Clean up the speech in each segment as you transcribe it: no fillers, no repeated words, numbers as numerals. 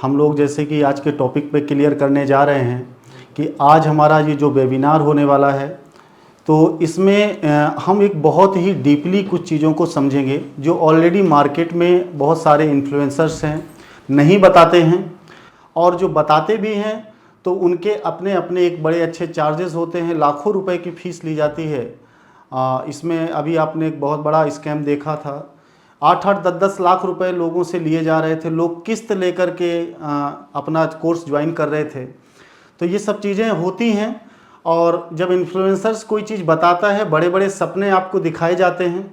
हम लोग जैसे कि आज के टॉपिक पे क्लियर करने जा रहे हैं कि आज हमारा ये जो वेबिनार होने वाला है, तो इसमें हम एक बहुत ही डीपली कुछ चीज़ों को समझेंगे जो ऑलरेडी मार्केट में बहुत सारे इन्फ्लुएंसर्स हैं, नहीं बताते हैं, और जो बताते भी हैं तो उनके अपने अपने एक बड़े अच्छे चार्जेस होते हैं, लाखों रुपए की फ़ीस ली जाती है। इसमें अभी आपने एक बहुत बड़ा स्कैम देखा था, 8-8, 10-10 लाख रुपए लोगों से लिए जा रहे थे, लोग किस्त लेकर के अपना कोर्स ज्वाइन कर रहे थे। तो ये सब चीज़ें होती हैं, और जब इन्फ्लुएंसर्स कोई चीज़ बताता है, बड़े बड़े सपने आपको दिखाए जाते हैं,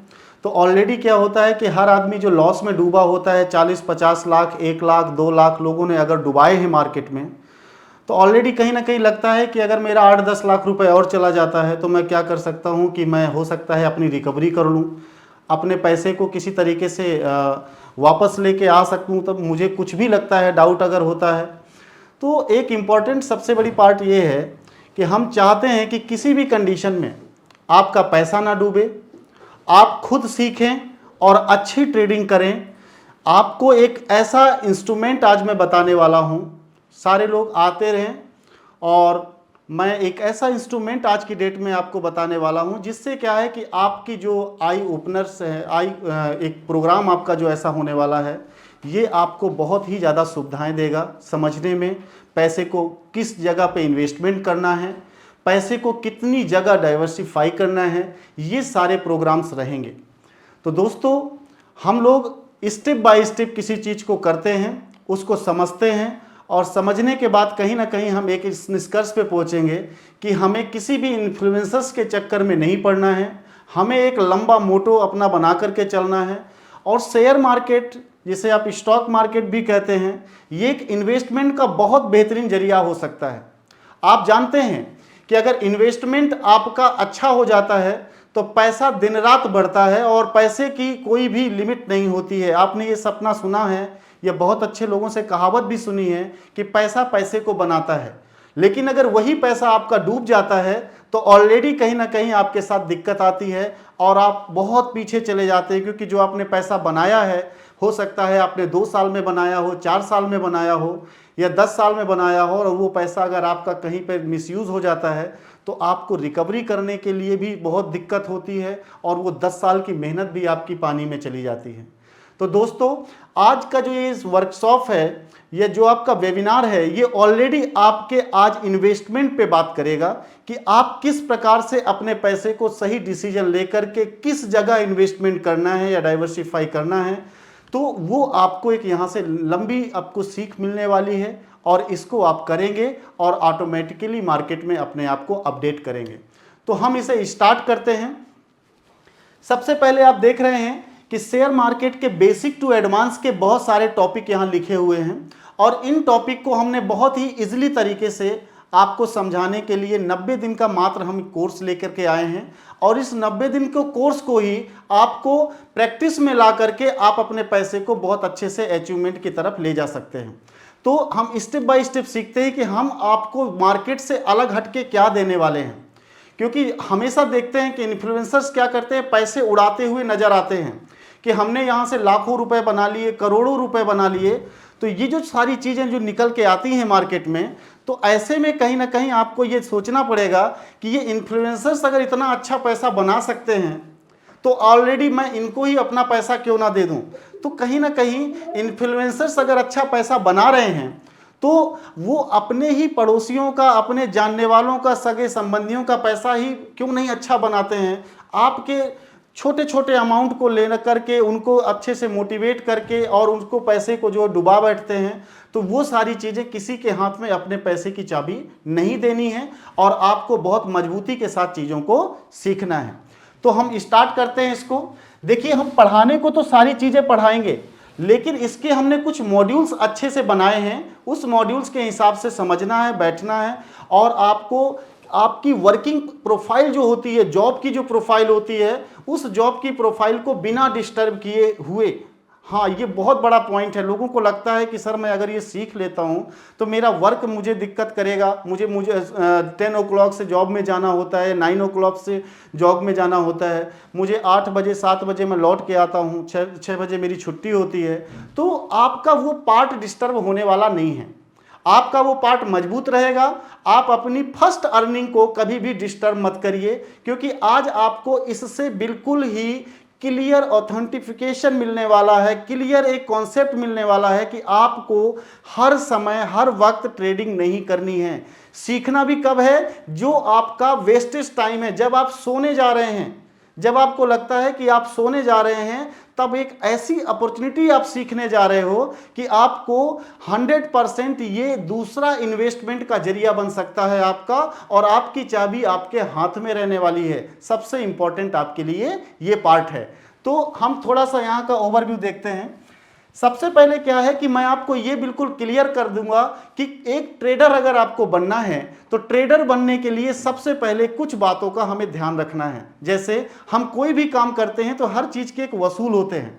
तो ऑलरेडी क्या होता है कि हर आदमी जो लॉस में डूबा होता है, 40-50 लाख, 1 लाख, 2 लाख लोगों ने अगर डुबाए हैं मार्केट में, तो ऑलरेडी कहीं ना कहीं लगता है कि अगर मेरा 8-10 लाख रुपए और चला जाता है तो मैं क्या कर सकता हूँ कि मैं हो सकता है अपनी रिकवरी कर लूँ, अपने पैसे को किसी तरीके से वापस लेके आ सकूँ। तब मुझे कुछ भी लगता है, डाउट अगर होता है, तो एक इम्पॉर्टेंट सबसे बड़ी पार्ट ये है कि हम चाहते हैं कि किसी भी कंडीशन में आपका पैसा ना डूबे, आप खुद सीखें और अच्छी ट्रेडिंग करें। आपको एक ऐसा इंस्ट्रूमेंट आज मैं बताने वाला हूं, सारे लोग आते रहें, और मैं एक ऐसा इंस्ट्रूमेंट आज की डेट में आपको बताने वाला हूं जिससे क्या है कि आपकी जो आई ओपनर्स है, एक प्रोग्राम आपका जो ऐसा होने वाला है, ये आपको बहुत ही ज़्यादा सुविधाएं देगा समझने में, पैसे को किस जगह पे इन्वेस्टमेंट करना है, पैसे को कितनी जगह डाइवर्सिफाई करना है, ये सारे प्रोग्राम्स रहेंगे। तो दोस्तों, हम लोग स्टेप बाय स्टेप किसी चीज़ को करते हैं, उसको समझते हैं, और समझने के बाद कहीं ना कहीं हम एक इस निष्कर्ष पे पहुंचेंगे कि हमें किसी भी इन्फ्लुएंसर्स के चक्कर में नहीं पड़ना है, हमें एक लंबा मोटो अपना बना करके चलना है। और शेयर मार्केट, जिसे आप स्टॉक मार्केट भी कहते हैं, ये एक इन्वेस्टमेंट का बहुत बेहतरीन जरिया हो सकता है। आप जानते हैं कि अगर इन्वेस्टमेंट आपका अच्छा हो जाता है तो पैसा दिन रात बढ़ता है, और पैसे की कोई भी लिमिट नहीं होती है। आपने ये सपना सुना है, ये बहुत अच्छे लोगों से कहावत भी सुनी है कि पैसा पैसे को बनाता है। लेकिन अगर वही पैसा आपका डूब जाता है तो ऑलरेडी कहीं ना कहीं आपके साथ दिक्कत आती है, और आप बहुत पीछे चले जाते हैं, क्योंकि जो आपने पैसा बनाया है, हो सकता है आपने 2 साल में बनाया हो, 4 साल में बनाया हो, या 10 साल में बनाया हो, और वो पैसा अगर आपका कहीं पर मिसयूज़ हो जाता है तो आपको रिकवरी करने के लिए भी बहुत दिक्कत होती है, और वो 10 साल की मेहनत भी आपकी पानी में चली जाती है। तो दोस्तों, आज का जो ये वर्कशॉप है, ये जो आपका वेबिनार है, ये ऑलरेडी आपके आज इन्वेस्टमेंट पे बात करेगा कि आप किस प्रकार से अपने पैसे को सही डिसीजन लेकर के किस जगह इन्वेस्टमेंट करना है या डाइवर्सिफाई करना है। तो वो आपको एक यहाँ से लंबी आपको सीख मिलने वाली है, और इसको आप करेंगे और ऑटोमेटिकली मार्केट में अपने आप को अपडेट करेंगे। तो हम इसे स्टार्ट करते हैं। सबसे पहले आप देख रहे हैं कि शेयर मार्केट के बेसिक टू एडवांस के बहुत सारे टॉपिक यहाँ लिखे हुए हैं, और इन टॉपिक को हमने बहुत ही इजीली तरीके से आपको समझाने के लिए 90 दिन का मात्र हम कोर्स लेकर के आए हैं, और इस 90 दिन के कोर्स को ही आपको प्रैक्टिस में ला करके आप अपने पैसे को बहुत अच्छे से अचीवमेंट की तरफ ले जा सकते हैं। तो हम स्टेप बाय स्टेप सीखते हैं कि हम आपको मार्केट से अलग हटके क्या देने वाले हैं, क्योंकि हमेशा देखते हैं कि इन्फ्लुएंसर्स क्या करते हैं, पैसे उड़ाते हुए नजर आते हैं कि हमने यहाँ से लाखों रुपए बना लिए, करोड़ों रुपए बना लिए। तो ये जो सारी चीज़ें जो निकल के आती हैं मार्केट में, तो ऐसे में कहीं ना कहीं आपको ये सोचना पड़ेगा कि ये इन्फ्लुएंसर्स अगर इतना अच्छा पैसा बना सकते हैं तो ऑलरेडी मैं इनको ही अपना पैसा क्यों ना दे दूं। तो कहीं ना कहीं इन्फ्लुएंसर्स अगर अच्छा पैसा बना रहे हैं तो वो अपने ही पड़ोसियों का, अपने जानने वालों का, सगे संबंधियों का पैसा ही क्यों नहीं अच्छा बनाते हैं। आपके छोटे छोटे अमाउंट को लेकर करके उनको अच्छे से मोटिवेट करके और उनको पैसे को जो डुबा बैठते हैं, तो वो सारी चीज़ें किसी के हाथ में अपने पैसे की चाबी नहीं देनी है, और आपको बहुत मजबूती के साथ चीज़ों को सीखना है। तो हम स्टार्ट करते हैं इसको। देखिए, हम पढ़ाने को तो सारी चीज़ें पढ़ाएंगे, लेकिन इसके हमने कुछ मॉड्यूल्स अच्छे से बनाए हैं। उस मॉड्यूल्स के हिसाब से समझना है, बैठना है, और आपको आपकी वर्किंग प्रोफाइल जो होती है, जॉब की जो प्रोफाइल होती है, उस जॉब की प्रोफाइल को बिना डिस्टर्ब किए हुए हाँ, ये बहुत बड़ा पॉइंट है। लोगों को लगता है कि सर मैं अगर ये सीख लेता हूँ तो मेरा वर्क मुझे दिक्कत करेगा, मुझे 10 o'clock से जॉब में जाना होता है, 9 o'clock से जॉब में जाना होता है, मुझे 8 बजे 7 बजे मैं लौट के आता हूँ, 6 बजे मेरी छुट्टी होती है। तो आपका वो पार्ट डिस्टर्ब होने वाला नहीं है, आपका वो पार्ट मजबूत रहेगा। आप अपनी फर्स्ट अर्निंग को कभी भी डिस्टर्ब मत करिए, क्योंकि आज आपको इससे बिल्कुल ही क्लियर ऑथेंटिफिकेशन मिलने वाला है, क्लियर एक कॉन्सेप्ट मिलने वाला है कि आपको हर समय हर वक्त ट्रेडिंग नहीं करनी है। सीखना भी कब है, जो आपका वेस्टेज टाइम है, जब आप सोने जा रहे हैं, जब आपको लगता है कि आप सोने जा रहे हैं, तब एक ऐसी अपॉर्चुनिटी आप सीखने जा रहे हो कि आपको 100% ये दूसरा इन्वेस्टमेंट का जरिया बन सकता है आपका, और आपकी चाबी आपके हाथ में रहने वाली है। सबसे इंपॉर्टेंट आपके लिए ये पार्ट है। तो हम थोड़ा सा यहाँ का ओवरव्यू देखते हैं। सबसे पहले क्या है कि मैं आपको ये बिल्कुल क्लियर कर दूंगा कि एक ट्रेडर अगर आपको बनना है तो ट्रेडर बनने के लिए सबसे पहले कुछ बातों का हमें ध्यान रखना है। जैसे हम कोई भी काम करते हैं तो हर चीज़ के एक वसूल होते हैं,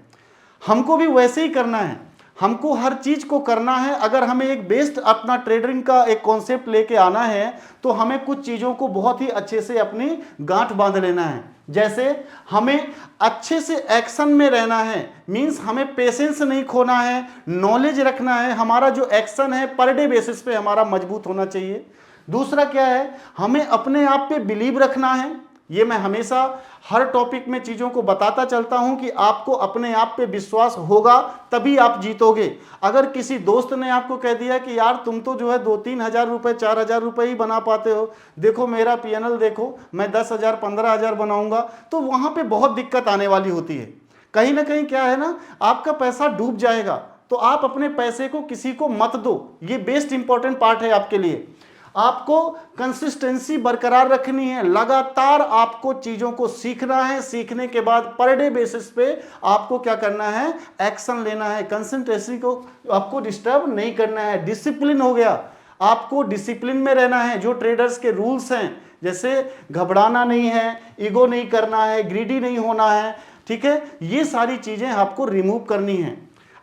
हमको भी वैसे ही करना है, हमको हर चीज़ को करना है। अगर हमें एक बेस्ट अपना ट्रेडिंग का एक कॉन्सेप्ट लेके आना है तो हमें कुछ चीज़ों को बहुत ही अच्छे से अपनी गांठ बांध लेना है। जैसे हमें अच्छे से एक्शन में रहना है, मींस हमें पेशेंस नहीं खोना है, नॉलेज रखना है, हमारा जो एक्शन है पर डे बेसिस पे हमारा मजबूत होना चाहिए। दूसरा क्या है, हमें अपने आप पे बिलीव रखना है। ये मैं हमेशा हर टॉपिक में चीज़ों को बताता चलता हूं कि आपको अपने आप पे विश्वास होगा तभी आप जीतोगे। अगर किसी दोस्त ने आपको कह दिया कि यार तुम तो जो है 2-3 हज़ार रुपये 4 हज़ार रुपये ही बना पाते हो, देखो मेरा पीएनएल देखो, मैं 10 हज़ार 15 हज़ार बनाऊंगा, तो वहां पे बहुत दिक्कत आने वाली होती है। कहीं ना कहीं क्या है ना, आपका पैसा डूब जाएगा। तो आप अपने पैसे को किसी को मत दो, ये बेस्ट इंपॉर्टेंट पार्ट है आपके लिए। आपको कंसिस्टेंसी बरकरार रखनी है, लगातार आपको चीज़ों को सीखना है। सीखने के बाद पर डे बेसिस पे आपको क्या करना है, एक्शन लेना है। कंसिस्टेंसी को आपको डिस्टर्ब नहीं करना है। डिसिप्लिन हो गया, आपको डिसिप्लिन में रहना है। जो ट्रेडर्स के रूल्स हैं, जैसे घबराना नहीं है, ईगो नहीं करना है, ग्रीडी नहीं होना है, ठीक है, ये सारी चीज़ें आपको रिमूव करनी है।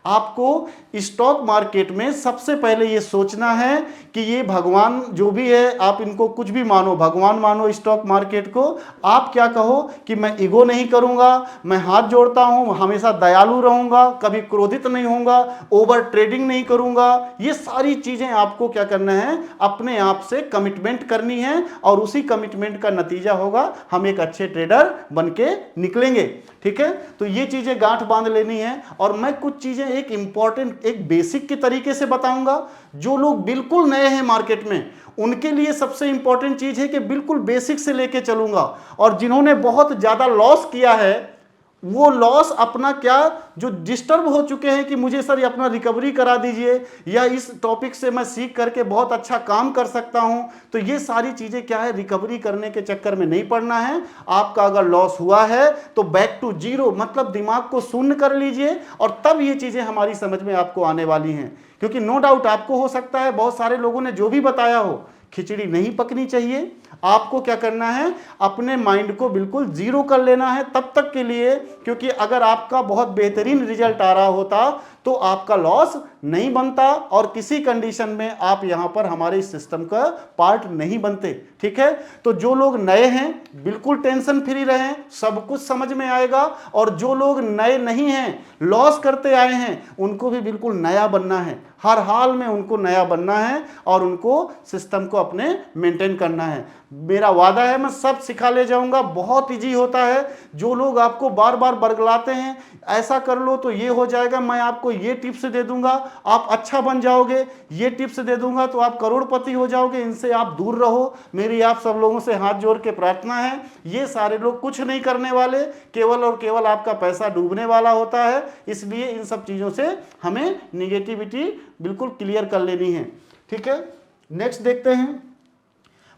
आपको स्टॉक मार्केट में सबसे पहले ये सोचना है कि ये भगवान जो भी है, आप इनको कुछ भी मानो, भगवान मानो स्टॉक मार्केट को। आप क्या कहो कि मैं ईगो नहीं करूंगा, मैं हाथ जोड़ता हूं, हमेशा दयालु रहूंगा, कभी क्रोधित नहीं होऊंगा, ओवर ट्रेडिंग नहीं करूंगा। ये सारी चीजें आपको क्या करना है, अपने आप से कमिटमेंट करनी है, और उसी कमिटमेंट का नतीजा होगा हम एक अच्छे ट्रेडर बन के निकलेंगे। ठीक है, तो ये चीजें गांठ बांध लेनी है। और मैं कुछ चीजें एक इंपॉर्टेंट, एक बेसिक के तरीके से बताऊंगा। जो लोग बिल्कुल नए हैं मार्केट में, उनके लिए सबसे इंपॉर्टेंट चीज है कि बिल्कुल बेसिक से लेके चलूंगा। और जिन्होंने बहुत ज्यादा लॉस किया है, वो लॉस अपना क्या, जो डिस्टर्ब हो चुके हैं कि मुझे सर अपना रिकवरी करा दीजिए, या इस टॉपिक से मैं सीख करके बहुत अच्छा काम कर सकता हूं, तो ये सारी चीजें क्या है, रिकवरी करने के चक्कर में नहीं पड़ना है। आपका अगर लॉस हुआ है तो बैक टू जीरो, मतलब दिमाग को शून्य कर लीजिए, और तब ये चीजें हमारी समझ में आपको आने वाली हैं। क्योंकि नो डाउट आपको हो सकता है बहुत सारे लोगों ने जो भी बताया हो, खिचड़ी नहीं पकनी चाहिए। आपको क्या करना है, अपने माइंड को बिल्कुल जीरो कर लेना है तब तक के लिए, क्योंकि अगर आपका बहुत बेहतरीन रिजल्ट आ रहा होता तो आपका लॉस नहीं बनता, और किसी कंडीशन में आप यहां पर हमारे इस सिस्टम का पार्ट नहीं बनते। ठीक है, तो जो लोग नए हैं बिल्कुल टेंशन फ्री रहें, सब कुछ समझ में आएगा। और जो लोग नए नहीं हैं, लॉस करते आए हैं, उनको भी बिल्कुल नया बनना है, हर हाल में उनको नया बनना है, और उनको सिस्टम को अपने मेंटेन करना है। मेरा वादा है मैं सब सिखा ले जाऊंगा, बहुत इजी होता है। जो लोग आपको बार बार बरगलाते हैं ऐसा कर लो तो ये हो जाएगा, मैं आपको ये टिप्स दे दूंगा आप अच्छा बन जाओगे, ये टिप्स दे दूंगा तो आप करोड़पति हो जाओगे, इनसे आप दूर रहो। मेरी आप सब लोगों से हाथ जोड़ के प्रार्थना है, ये सारे लोग कुछ नहीं करने वाले, केवल और केवल आपका पैसा डूबने वाला होता है। इसलिए इन सब चीज़ों से हमें निगेटिविटी बिल्कुल क्लियर कर लेनी है। ठीक है, नेक्स्ट देखते हैं।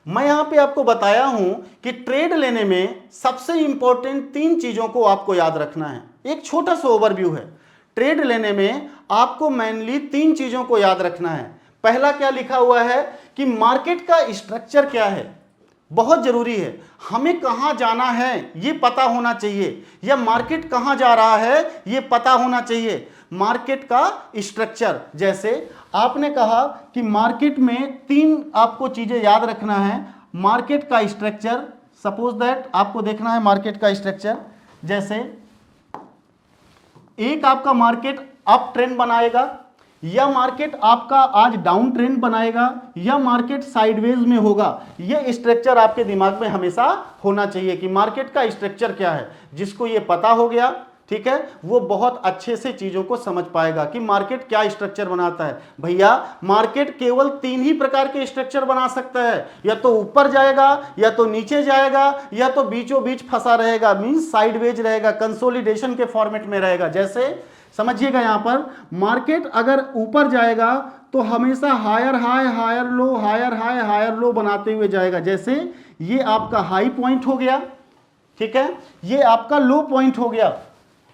मैं यहां पे आपको बताया हूं कि ट्रेड लेने में सबसे इंपॉर्टेंट 3 चीजों को आपको याद रखना है। एक छोटा सा ओवरव्यू है। ट्रेड लेने में आपको मेनली 3 चीजों को याद रखना है। पहला क्या लिखा हुआ है कि मार्केट का स्ट्रक्चर क्या है, बहुत जरूरी है। हमें कहां जाना है ये पता होना चाहिए, या मार्केट कहां जा रहा है ये पता होना चाहिए। मार्केट का स्ट्रक्चर। जैसे आपने कहा कि मार्केट में 3 आपको चीजें याद रखना है। मार्केट का स्ट्रक्चर, सपोज दैट आपको देखना है मार्केट का स्ट्रक्चर। जैसे एक आपका मार्केट अप ट्रेंड बनाएगा, या मार्केट आपका आज डाउन ट्रेंड बनाएगा, या मार्केट साइडवेज में होगा। ये स्ट्रक्चर आपके दिमाग में हमेशा होना चाहिए कि मार्केट का स्ट्रक्चर क्या है। जिसको ये पता हो गया, ठीक है, वो बहुत अच्छे से चीजों को समझ पाएगा कि मार्केट क्या स्ट्रक्चर बनाता है। भैया मार्केट केवल 3 ही प्रकार के स्ट्रक्चर बना सकता है, या तो ऊपर जाएगा, या तो नीचे जाएगा, या तो बीचों बीच फंसा रहेगा, मींस साइडवेज रहेगा, कंसोलिडेशन के फॉर्मेट में रहेगा। जैसे समझिएगा, यहां पर मार्केट अगर ऊपर जाएगा तो हमेशा higher high higher low, higher high higher low बनाते हुए जाएगा। जैसे ये आपका हाई पॉइंट हो गया, ठीक है, ये आपका लो पॉइंट हो गया।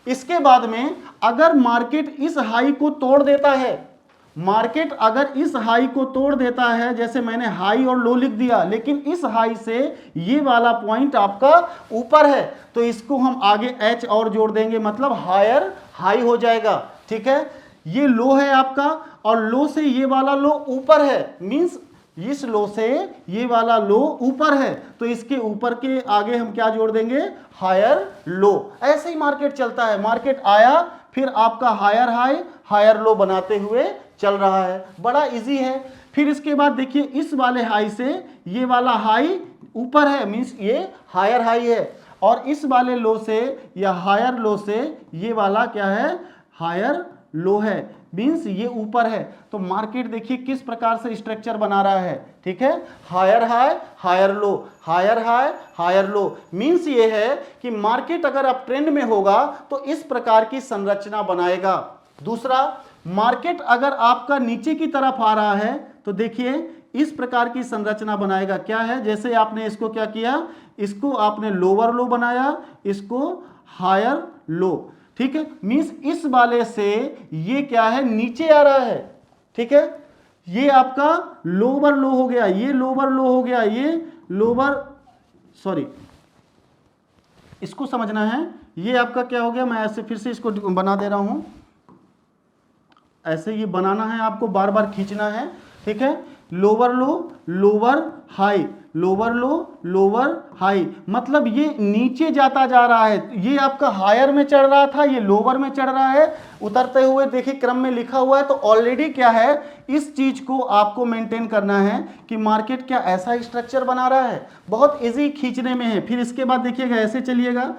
इसके बाद में अगर मार्केट इस हाई को तोड़ देता है, मार्केट अगर इस हाई को तोड़ देता है, जैसे मैंने हाई और लो लिख दिया, लेकिन इस हाई से ये वाला पॉइंट आपका ऊपर है, तो इसको हम आगे एच और जोड़ देंगे, मतलब हायर हाई हो जाएगा। ठीक है, ये लो है आपका, और लो से ये वाला लो ऊपर है, मींस इस लो से ये वाला लो ऊपर है, तो इसके ऊपर के आगे हम क्या जोड़ देंगे, हायर लो। ऐसे ही मार्केट चलता है। मार्केट आया, फिर आपका हायर हाई हायर लो बनाते हुए चल रहा है, बड़ा इजी है। फिर इसके बाद देखिए, इस वाले हाई से ये वाला हाई ऊपर है, मींस ये हायर हाई है, और इस वाले लो से या हायर लो से ये वाला क्या है, हायर लो है, मींस ये ऊपर है। तो मार्केट देखिए किस प्रकार से स्ट्रक्चर बना रहा है। ठीक है, higher high higher low, higher high higher low, means ये है कि मार्केट अगर अप ट्रेंड में होगा तो इस प्रकार की संरचना बनाएगा। दूसरा, मार्केट अगर आपका नीचे की तरफ आ रहा है तो देखिए इस प्रकार की संरचना बनाएगा। क्या है, जैसे आपने इसको क्या किया, इसको आपने लोअर लो बनाया, इसको हायर लो। ठीक है, मींस इस वाले से ये क्या है, नीचे आ रहा है। ठीक है, ये आपका लोअर लो हो गया, ये लोअर लो हो गया, ये लोअर, सॉरी इसको समझना है, ये आपका क्या हो गया, मैं ऐसे फिर से इसको बना दे रहा हूं, ऐसे ये बनाना है आपको, बार बार खींचना है। ठीक है, लोअर लो लोअर हाई, लोअर लो लोअर हाई, मतलब ये नीचे जाता जा रहा है। ये आपका हायर में चढ़ रहा था, ये लोअर में चढ़ रहा है, उतरते हुए देखिए क्रम में लिखा हुआ है। तो ऑलरेडी क्या है, इस चीज को आपको मेंटेन करना है कि मार्केट क्या ऐसा स्ट्रक्चर बना रहा है, बहुत इजी खींचने में है। फिर इसके बाद देखिएगा, ऐसे चलिएगा,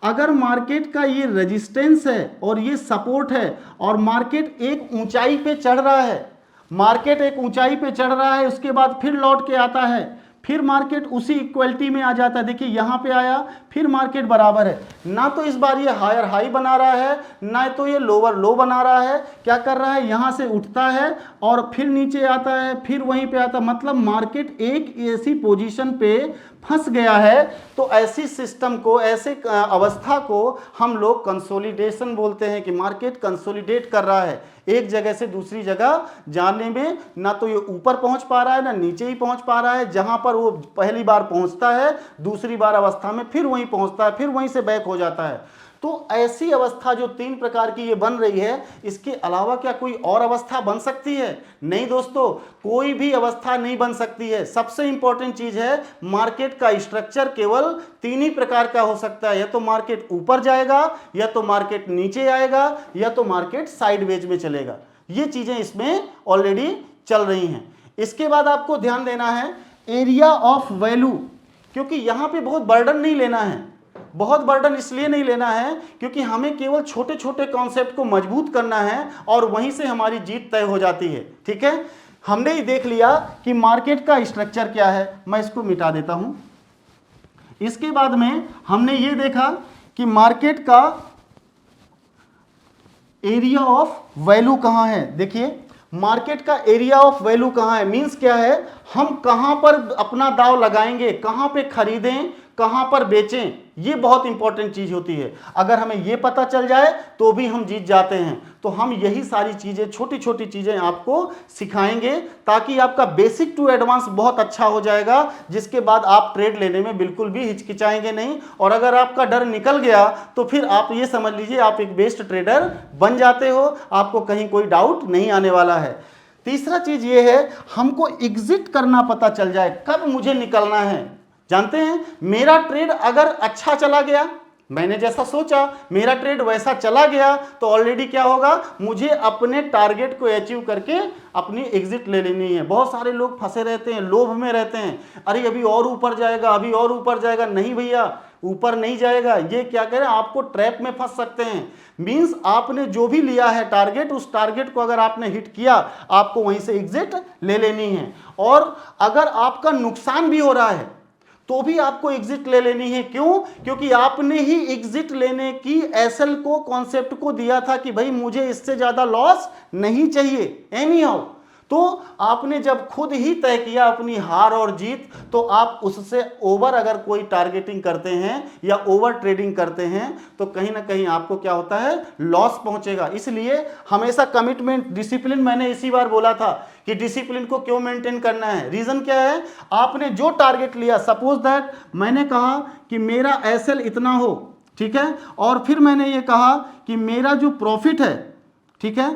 अगर मार्केट का ये रेजिस्टेंस है और ये सपोर्ट है, और मार्केट एक ऊंचाई पे चढ़ रहा है, मार्केट एक ऊंचाई पे चढ़ रहा है, उसके बाद फिर लौट के आता है, फिर मार्केट उसी इक्वलिटी में आ जाता है। देखिए यहां पे आया, फिर मार्केट बराबर है, ना तो इस बार ये हायर हाई बना रहा है, ना तो ये लोअर लो बना रहा है। क्या कर रहा है, यहां से उठता है और फिर नीचे आता है, फिर वहीं पे आता है, मतलब मार्केट एक ऐसी पोजीशन पे फंस गया है। तो ऐसी सिस्टम को, ऐसे अवस्था को हम लोग कंसोलिडेशन बोलते हैं, कि मार्केट कंसोलिडेट कर रहा है, एक जगह से दूसरी जगह जाने में ना तो ये ऊपर पहुंच पा रहा है, ना नीचे ही पहुंच पा रहा है। जहां पर वो पहली बार पहुंचता है, दूसरी बार अवस्था में फिर वहीं पहुंचता है, फिर वहीं से बैक हो जाता है। तो ऐसी अवस्था जो 3 प्रकार की ये बन रही है, इसके अलावा क्या कोई और अवस्था बन सकती है? नहीं दोस्तों, कोई भी अवस्था नहीं बन सकती है। सबसे इंपॉर्टेंट चीज है, मार्केट का स्ट्रक्चर केवल 3 ही प्रकार का हो सकता है, या तो मार्केट ऊपर जाएगा, या तो मार्केट नीचे आएगा, या तो मार्केट साइडवेज में चलेगा। ये चीजें इसमें ऑलरेडी चल रही हैं। इसके बाद आपको ध्यान देना है एरिया ऑफ वैल्यू, क्योंकि यहां पे बहुत बर्डन नहीं लेना है। बहुत बर्डन इसलिए नहीं लेना है क्योंकि हमें केवल छोटे छोटे कॉन्सेप्ट को मजबूत करना है, और वहीं से हमारी जीत तय हो जाती है। ठीक है, हमने ही देख लिया कि मार्केट का स्ट्रक्चर क्या है। मैं इसको मिटा देता हूं। इसके बाद में हमने ये देखा कि मार्केट का एरिया ऑफ वैल्यू कहां है। देखिए मार्केट का एरिया ऑफ वैल्यू कहां है, मींस क्या है, हम कहां पर अपना दांव लगाएंगे, कहां पे खरीदें, कहां पर बेचें, ये बहुत इंपॉर्टेंट चीज होती है। अगर हमें ये पता चल जाए तो भी हम जीत जाते हैं। तो तो हम यही सारी चीज़ें, छोटी छोटी चीज़ें आपको सिखाएंगे ताकि आपका बेसिक टू एडवांस बहुत अच्छा हो जाएगा, जिसके बाद आप ट्रेड लेने में बिल्कुल भी हिचकिचाएंगे नहीं। और अगर आपका डर निकल गया तो फिर आप ये समझ लीजिए आप एक बेस्ट ट्रेडर बन जाते हो, आपको कहीं कोई डाउट नहीं आने वाला है। तीसरा चीज ये है, हमको एग्जिट करना पता चल जाए, कब मुझे निकलना है। जानते हैं, मेरा ट्रेड अगर अच्छा चला गया, मैंने जैसा सोचा मेरा ट्रेड वैसा चला गया, तो ऑलरेडी क्या होगा, मुझे अपने टारगेट को अचीव करके अपनी एग्जिट ले लेनी है। बहुत सारे लोग फंसे रहते हैं, लोभ में रहते हैं, अरे अभी और ऊपर जाएगा, अभी और ऊपर जाएगा। नहीं भैया, ऊपर नहीं जाएगा। ये क्या करें, आपको ट्रैप में फंस सकते हैं। मींस आपने जो भी लिया है टारगेट, उस टारगेट को अगर आपने हिट किया, आपको वहीं से एग्जिट ले लेनी है। और अगर आपका नुकसान भी हो रहा है तो भी आपको एग्जिट ले लेनी है। क्यों? क्योंकि आपने ही एग्जिट लेने की एसएल को, कॉन्सेप्ट को दिया था कि भाई मुझे इससे ज्यादा लॉस नहीं चाहिए एनी हाउ। तो आपने जब खुद ही तय किया अपनी हार और जीत, तो आप उससे ओवर अगर कोई टारगेटिंग करते हैं या ओवर ट्रेडिंग करते हैं, तो कहीं ना कहीं आपको क्या होता है, लॉस पहुंचेगा। इसलिए हमेशा कमिटमेंट, डिसिप्लिन, मैंने इसी बार बोला था कि डिसिप्लिन को क्यों मेंटेन करना है। रीजन क्या है, आपने जो टारगेट लिया, सपोज दैट मैंने कहा कि मेरा एसएल इतना हो, ठीक है, और फिर मैंने ये कहा कि मेरा जो प्रॉफिट है, ठीक है,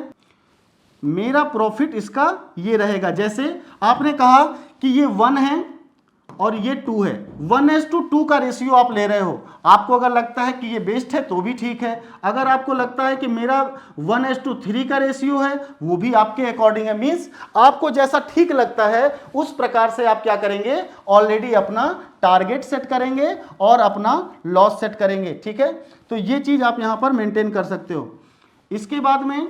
मेरा प्रॉफिट इसका ये रहेगा। जैसे आपने कहा कि ये 1 है और ये 2 है, 1:2 का रेशियो आप ले रहे हो। आपको अगर लगता है कि ये बेस्ट है तो भी ठीक है, अगर आपको लगता है कि मेरा 1:3 का रेशियो है, वो भी आपके अकॉर्डिंग है। मीन्स आपको जैसा ठीक लगता है उस प्रकार से आप क्या करेंगे, ऑलरेडी अपना टारगेट सेट करेंगे और अपना लॉस सेट करेंगे। ठीक है, तो ये चीज आप यहां पर मेंटेन कर सकते हो। इसके बाद में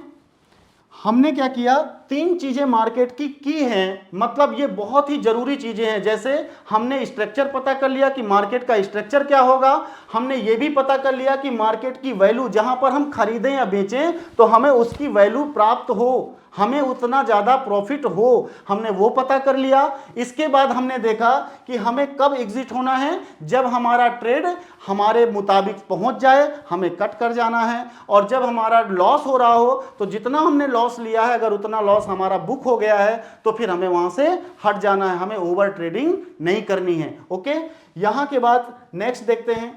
हमने क्या किया, 3 चीजें मार्केट की हैं, मतलब ये बहुत ही जरूरी चीजें हैं। जैसे हमने स्ट्रक्चर पता कर लिया कि मार्केट का स्ट्रक्चर क्या होगा, हमने ये भी पता कर लिया कि मार्केट की वैल्यू, जहां पर हम खरीदें या बेचें तो हमें उसकी वैल्यू प्राप्त हो, हमें उतना ज्यादा प्रॉफिट हो, हमने वो पता कर लिया। इसके बाद हमने देखा कि हमें कब एग्जिट होना है, जब हमारा ट्रेड हमारे मुताबिक पहुंच जाए, हमें कट कर जाना है। और जब हमारा लॉस हो रहा हो, तो जितना हमने लॉस लिया है, अगर उतना लॉस हमारा बुक हो गया है, तो फिर हमें वहां से हट जाना है, हमें ओवर ट्रेडिंग नहीं करनी है। ओके, यहां के बाद नेक्स्ट देखते हैं।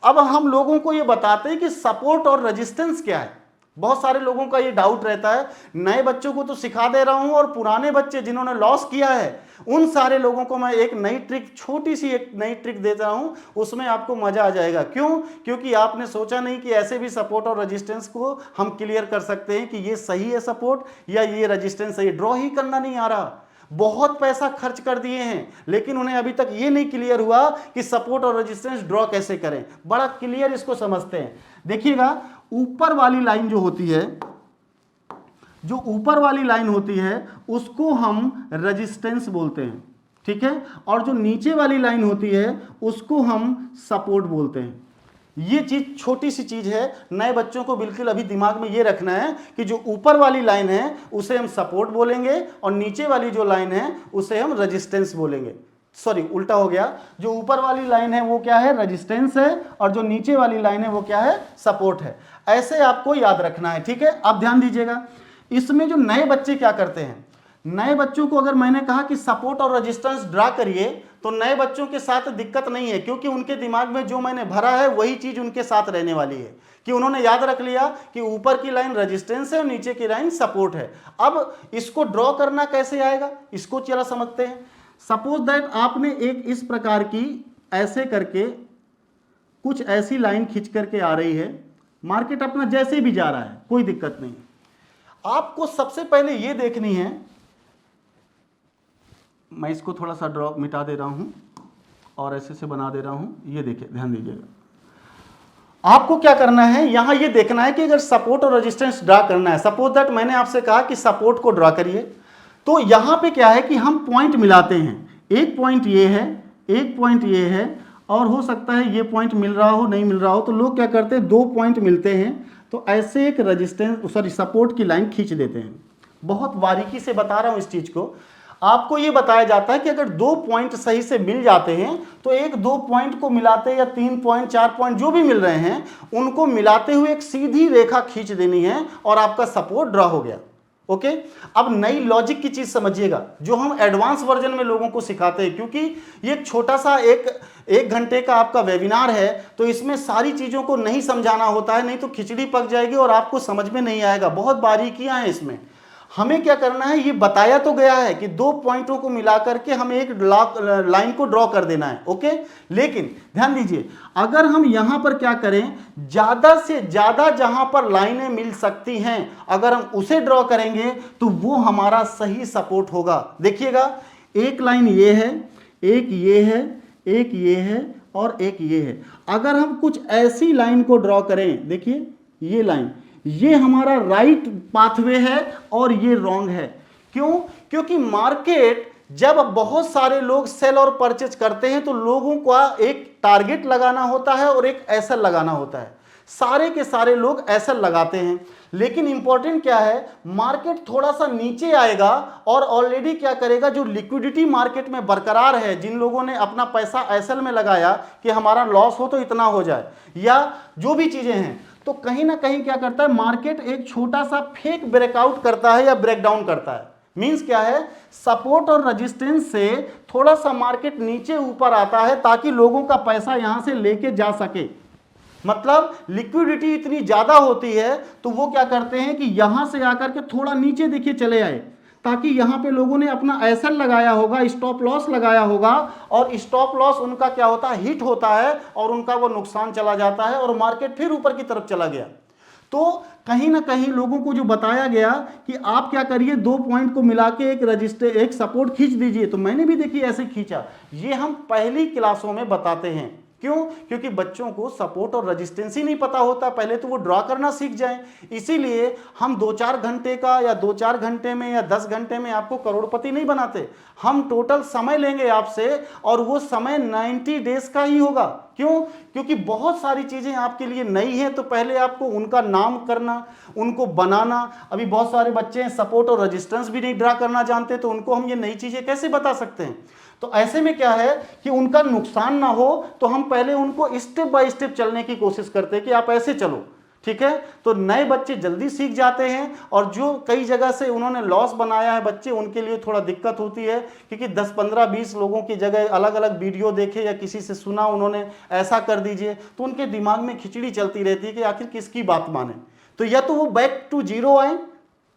अब हम लोगों को ये बताते हैं कि सपोर्ट और रेजिस्टेंस क्या है। बहुत सारे लोगों का ये डाउट रहता है, नए बच्चों को तो सिखा दे रहा हूं, और पुराने बच्चे जिन्होंने लॉस किया है उन सारे लोगों को मैं एक नई ट्रिक, छोटी सी एक नई ट्रिक देता हूं, उसमें आपको मजा आ जाएगा। क्यों? क्योंकि आपने सोचा नहीं कि ऐसे भी सपोर्ट और रेजिस्टेंस को हम क्लियर कर सकते हैं कि ये सही है सपोर्ट या ये रेजिस्टेंस सही। ड्रॉ ही करना नहीं आ रहा, बहुत पैसा खर्च कर दिए हैं, लेकिन उन्हें अभी तक ये नहीं क्लियर हुआ कि सपोर्ट और रेजिस्टेंस ड्रॉ कैसे करें। बड़ा क्लियर इसको समझते हैं। देखिएगा, ऊपर वाली लाइन जो होती है, जो ऊपर वाली लाइन होती है उसको हम रेजिस्टेंस बोलते हैं, ठीक है, और जो नीचे वाली लाइन होती है उसको हम सपोर्ट बोलते हैं। ये चीज छोटी सी चीज है, नए बच्चों को बिल्कुल अभी दिमाग में ये रखना है कि जो ऊपर वाली लाइन है उसे हम सपोर्ट बोलेंगे और नीचे वाली जो लाइन है उसे हम रेजिस्टेंस बोलेंगे। सॉरी, उल्टा हो गया, जो ऊपर वाली लाइन है वो क्या है, रेजिस्टेंस है, और जो नीचे वाली लाइन है वो क्या है, सपोर्ट है। ऐसे आपको याद रखना है। ठीक है, अब ध्यान दीजिएगा, इसमें जो नए बच्चे क्या करते हैं, नए बच्चों को अगर मैंने कहा कि सपोर्ट और रेजिस्टेंस ड्रा करिए, तो नए बच्चों के साथ दिक्कत नहीं है, क्योंकि उनके दिमाग में जो मैंने भरा है वही चीज उनके साथ रहने वाली है, कि उन्होंने याद रख लिया कि ऊपर की लाइन रेजिस्टेंस है और नीचे की लाइन सपोर्ट है। अब इसको ड्रॉ करना कैसे आएगा, इसको चला समझते हैं। सपोज दैट आपने एक इस प्रकार की, ऐसे करके कुछ ऐसी लाइन खींच करके आ रही है, मार्केट अपना जैसे भी जा रहा है, कोई दिक्कत नहीं। आपको सबसे पहले ये देखनी है, मैं इसको थोड़ा सा ड्रॉ मिटा दे रहा हूं और ऐसे से बना दे रहा हूं, ये देखिए, ध्यान दीजिएगा। आपको क्या करना है, यहां ये देखना है कि अगर सपोर्ट और रेजिस्टेंस ड्रा करना है, सपोज दैट मैंने आपसे कहा कि सपोर्ट को ड्रा करिए, तो यहां पे क्या है कि हम पॉइंट मिलाते हैं। एक पॉइंट ये है, एक पॉइंट ये है, और हो सकता है ये पॉइंट मिल रहा हो, नहीं मिल रहा हो, तो लोग क्या करते हैं, 2 पॉइंट मिलते हैं तो ऐसे एक रेजिस्टेंस, सॉरी, सपोर्ट की लाइन खींच देते हैं। बहुत बारीकी से बता रहा हूं इस चीज को। आपको ये बताया जाता है कि अगर 2 पॉइंट सही से मिल जाते हैं तो एक 2 पॉइंट को मिलाते या 3 पॉइंट 4 पॉइंट जो भी मिल रहे हैं उनको मिलाते हुए एक सीधी रेखा खींच देनी है और आपका सपोर्ट ड्रा हो गया। ओके, अब नई लॉजिक की चीज समझिएगा जो हम एडवांस वर्जन में लोगों को सिखाते हैं, क्योंकि ये एक छोटा सा एक घंटे का आपका वेबिनार है तो इसमें सारी चीजों को नहीं समझाना होता है, नहीं तो खिचड़ी पक जाएगी और आपको समझ में नहीं आएगा। बहुत बारीकियां हैं इसमें। हमें क्या करना है, ये बताया तो गया है कि 2 पॉइंटों को मिलाकर के हमें एक लाइन को ड्रॉ कर देना है। ओके, लेकिन ध्यान दीजिए, अगर हम यहां पर क्या करें, ज्यादा से ज्यादा जहां पर लाइनें मिल सकती हैं अगर हम उसे ड्रॉ करेंगे तो वो हमारा सही सपोर्ट होगा। देखिएगा, एक लाइन ये है, एक ये है, एक ये है और एक ये है। अगर हम कुछ ऐसी लाइन को ड्रॉ करें, देखिए ये लाइन, ये हमारा राइट पाथवे है और ये रॉन्ग है। क्यों? क्योंकि मार्केट जब बहुत सारे लोग सेल और परचेज करते हैं तो लोगों का एक टारगेट लगाना होता है और एक एसएल लगाना होता है। सारे के सारे लोग एसएल लगाते हैं, लेकिन इंपॉर्टेंट क्या है, मार्केट थोड़ा सा नीचे आएगा और ऑलरेडी क्या करेगा, जो लिक्विडिटी मार्केट में बरकरार है, जिन लोगों ने अपना पैसा एसएल में लगाया कि हमारा लॉस हो तो इतना हो जाए या जो भी चीजें हैं, तो कहीं ना कहीं क्या करता है, मार्केट एक छोटा सा फेक ब्रेकआउट करता है या ब्रेकडाउन करता है। मींस क्या है, सपोर्ट और रेजिस्टेंस से थोड़ा सा मार्केट नीचे ऊपर आता है ताकि लोगों का पैसा यहां से लेके जा सके। मतलब लिक्विडिटी इतनी ज्यादा होती है तो वो क्या करते हैं कि यहां से आकर के थोड़ा नीचे देखिए चले आए, ताकि यहां पे लोगों ने अपना एसएल लगाया होगा, स्टॉप लॉस लगाया होगा, और स्टॉप लॉस उनका क्या होता है, हिट होता है और उनका वो नुकसान चला जाता है और मार्केट फिर ऊपर की तरफ चला गया। तो कहीं ना कहीं लोगों को जो बताया गया कि आप क्या करिए, 2 पॉइंट को मिला के एक सपोर्ट खींच दीजिए, तो मैंने भी देखिए ऐसे खींचा। ये हम पहली क्लासों में बताते हैं। क्यों? क्योंकि बच्चों को सपोर्ट और रेजिस्टेंस ही नहीं पता होता, पहले तो वो ड्रॉ करना सीख जाएं। इसीलिए हम 2-4 घंटे का या 2-4 घंटे में या 10 घंटे में आपको करोड़पति नहीं बनाते। हम टोटल समय लेंगे आपसे और वो समय 90 डेज का ही होगा। क्यों? क्योंकि बहुत सारी चीजें आपके लिए नई हैं, तो पहले आपको उनका नाम करना, उनको बनाना। अभी बहुत सारे बच्चे हैं सपोर्ट और रेजिस्टेंस भी नहीं ड्रा करना जानते, तो उनको हम ये नई चीजें कैसे बता सकते हैं। तो ऐसे में क्या है कि उनका नुकसान ना हो, तो हम पहले उनको स्टेप बाय स्टेप चलने की कोशिश करते हैं कि आप ऐसे चलो, ठीक है। तो नए बच्चे जल्दी सीख जाते हैं, और जो कई जगह से उन्होंने लॉस बनाया है बच्चे, उनके लिए थोड़ा दिक्कत होती है, क्योंकि 10, 15, 20 लोगों की जगह अलग अलग वीडियो देखे या किसी से सुना उन्होंने ऐसा कर दीजिए, तो उनके दिमाग में खिचड़ी चलती रहती है कि आखिर किसकी बात माने। तो या तो वो बैक टू जीरो आए,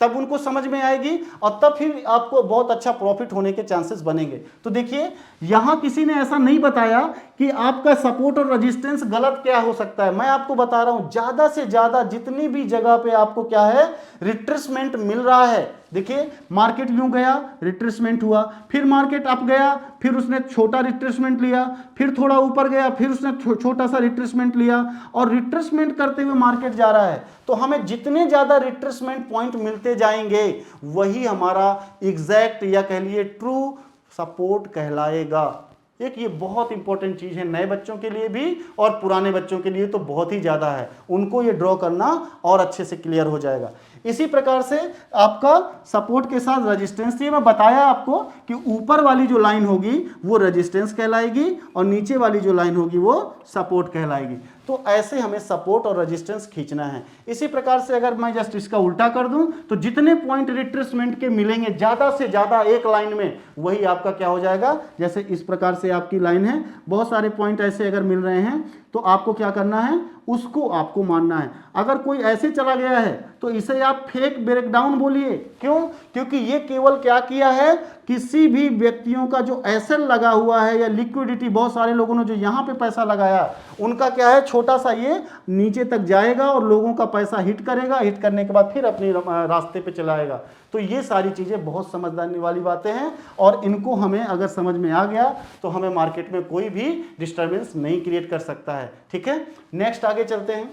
तब उनको समझ में आएगी और तब फिर आपको बहुत अच्छा प्रॉफिट होने के चांसेस बनेंगे। तो देखिए, यहां किसी ने ऐसा नहीं बताया कि आपका सपोर्ट और रेजिस्टेंस गलत क्या हो सकता है। मैं आपको बता रहा हूं, ज्यादा से ज्यादा जितनी भी जगह पे आपको क्या है, रिट्रेसमेंट मिल रहा है। देखिए, मार्केट यूं गया, रिट्रेसमेंट हुआ, फिर मार्केट अप गया, फिर उसने छोटा रिट्रेसमेंट लिया, फिर थोड़ा ऊपर गया, फिर उसने छोटा सा रिट्रेसमेंट लिया, और रिट्रेसमेंट करते हुए मार्केट जा रहा है। तो हमें जितने ज्यादा रिट्रेसमेंट पॉइंट मिलते जाएंगे वही हमारा एग्जैक्ट या कह लिए ट्रू सपोर्ट कहलाएगा। एक ये बहुत इंपॉर्टेंट चीज है, नए बच्चों के लिए भी और पुराने बच्चों के लिए तो बहुत ही ज्यादा है। उनको ये ड्रॉ करना और अच्छे से क्लियर हो जाएगा। इसी प्रकार से आपका सपोर्ट के साथ रेजिस्टेंस, ये मैं बताया आपको कि ऊपर वाली जो लाइन होगी वो रेजिस्टेंस कहलाएगी और नीचे वाली जो लाइन होगी वो सपोर्ट कहलाएगी। तो ऐसे हमें सपोर्ट और रेजिस्टेंस खींचना है। इसी प्रकार से अगर मैं जस्ट इसका उल्टा कर दूं तो जितने पॉइंट रिट्रेसमेंट के मिलेंगे ज्यादा से ज्यादा एक लाइन में, वही आपका क्या हो जाएगा। जैसे इस प्रकार से आपकी लाइन है, बहुत सारे पॉइंट ऐसे अगर मिल रहे हैं तो आपको क्या करना है, उसको आपको मानना है। अगर कोई ऐसे चला गया है तो इसे आप फेक ब्रेकडाउन बोलिए। क्यों? क्योंकि ये केवल क्या किया है, किसी भी व्यक्तियों का जो एसएल लगा हुआ है या लिक्विडिटी, बहुत सारे लोगों ने जो यहां पे पैसा लगाया उनका क्या है, छोटा सा ये नीचे तक जाएगा और लोगों का पैसा हिट करेगा, हिट करने के बाद फिर अपने रास्ते पे चलाएगा। तो ये सारी चीजें बहुत समझदारी वाली बातें हैं, और इनको हमें अगर समझ में आ गया तो हमें मार्केट में कोई भी डिस्टर्बेंस नहीं क्रिएट कर सकता है। ठीक है, नेक्स्ट आगे चलते हैं।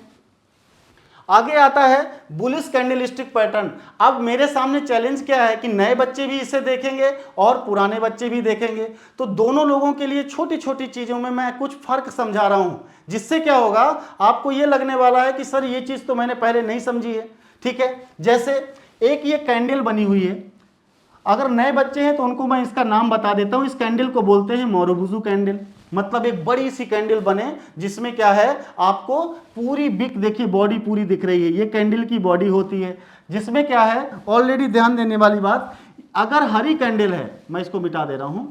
आगे आता है बुलिश कैंडलस्टिक पैटर्न। अब मेरे सामने चैलेंज क्या है कि नए बच्चे भी इसे देखेंगे और पुराने बच्चे भी देखेंगे, तो दोनों लोगों के लिए छोटी छोटी चीजों में मैं कुछ फर्क समझा रहा हूं, जिससे क्या होगा, आपको यह लगने वाला है कि सर ये चीज तो मैंने पहले नहीं समझी है। ठीक है, जैसे एक ये कैंडल बनी हुई है, अगर नए बच्चे हैं तो उनको मैं इसका नाम बता देता हूं। इस कैंडल को बोलते हैं मोरोबुजू कैंडल। मतलब एक बड़ी सी कैंडल बने जिसमें क्या है, आपको पूरी बिक देखिए, बॉडी पूरी दिख रही है, ये कैंडल की बॉडी होती है। जिसमें क्या है, ऑलरेडी ध्यान देने वाली बात, अगर हरी कैंडल है, मैं इसको मिटा दे रहा हूं,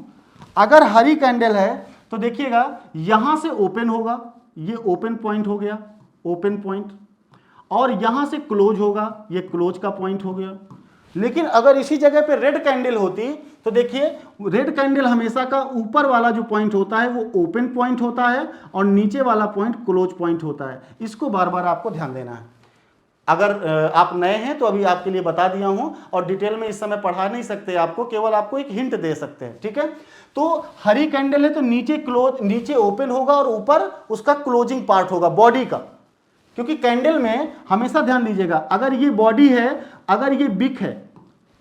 अगर हरी कैंडल है तो देखिएगा यहां से ओपन होगा, ये ओपन पॉइंट हो गया, ओपन पॉइंट, और यहां से क्लोज होगा, ये क्लोज का पॉइंट हो गया। लेकिन अगर इसी जगह पे रेड कैंडल होती तो देखिए, रेड कैंडल हमेशा का ऊपर वाला जो पॉइंट होता है वो ओपन पॉइंट होता है और नीचे वाला पॉइंट क्लोज पॉइंट होता है। इसको बार बार आपको ध्यान देना है। अगर आप नए हैं तो अभी आपके लिए बता दिया हूं, और डिटेल में इस समय पढ़ा नहीं सकते आपको, केवल आपको एक हिंट दे सकते हैं, ठीक है। तो हरी कैंडल है तो नीचे क्लोज, नीचे ओपन होगा और ऊपर उसका क्लोजिंग पार्ट होगा बॉडी का। क्योंकि कैंडल में हमेशा ध्यान दीजिएगा, अगर ये बॉडी है, अगर ये बिक है,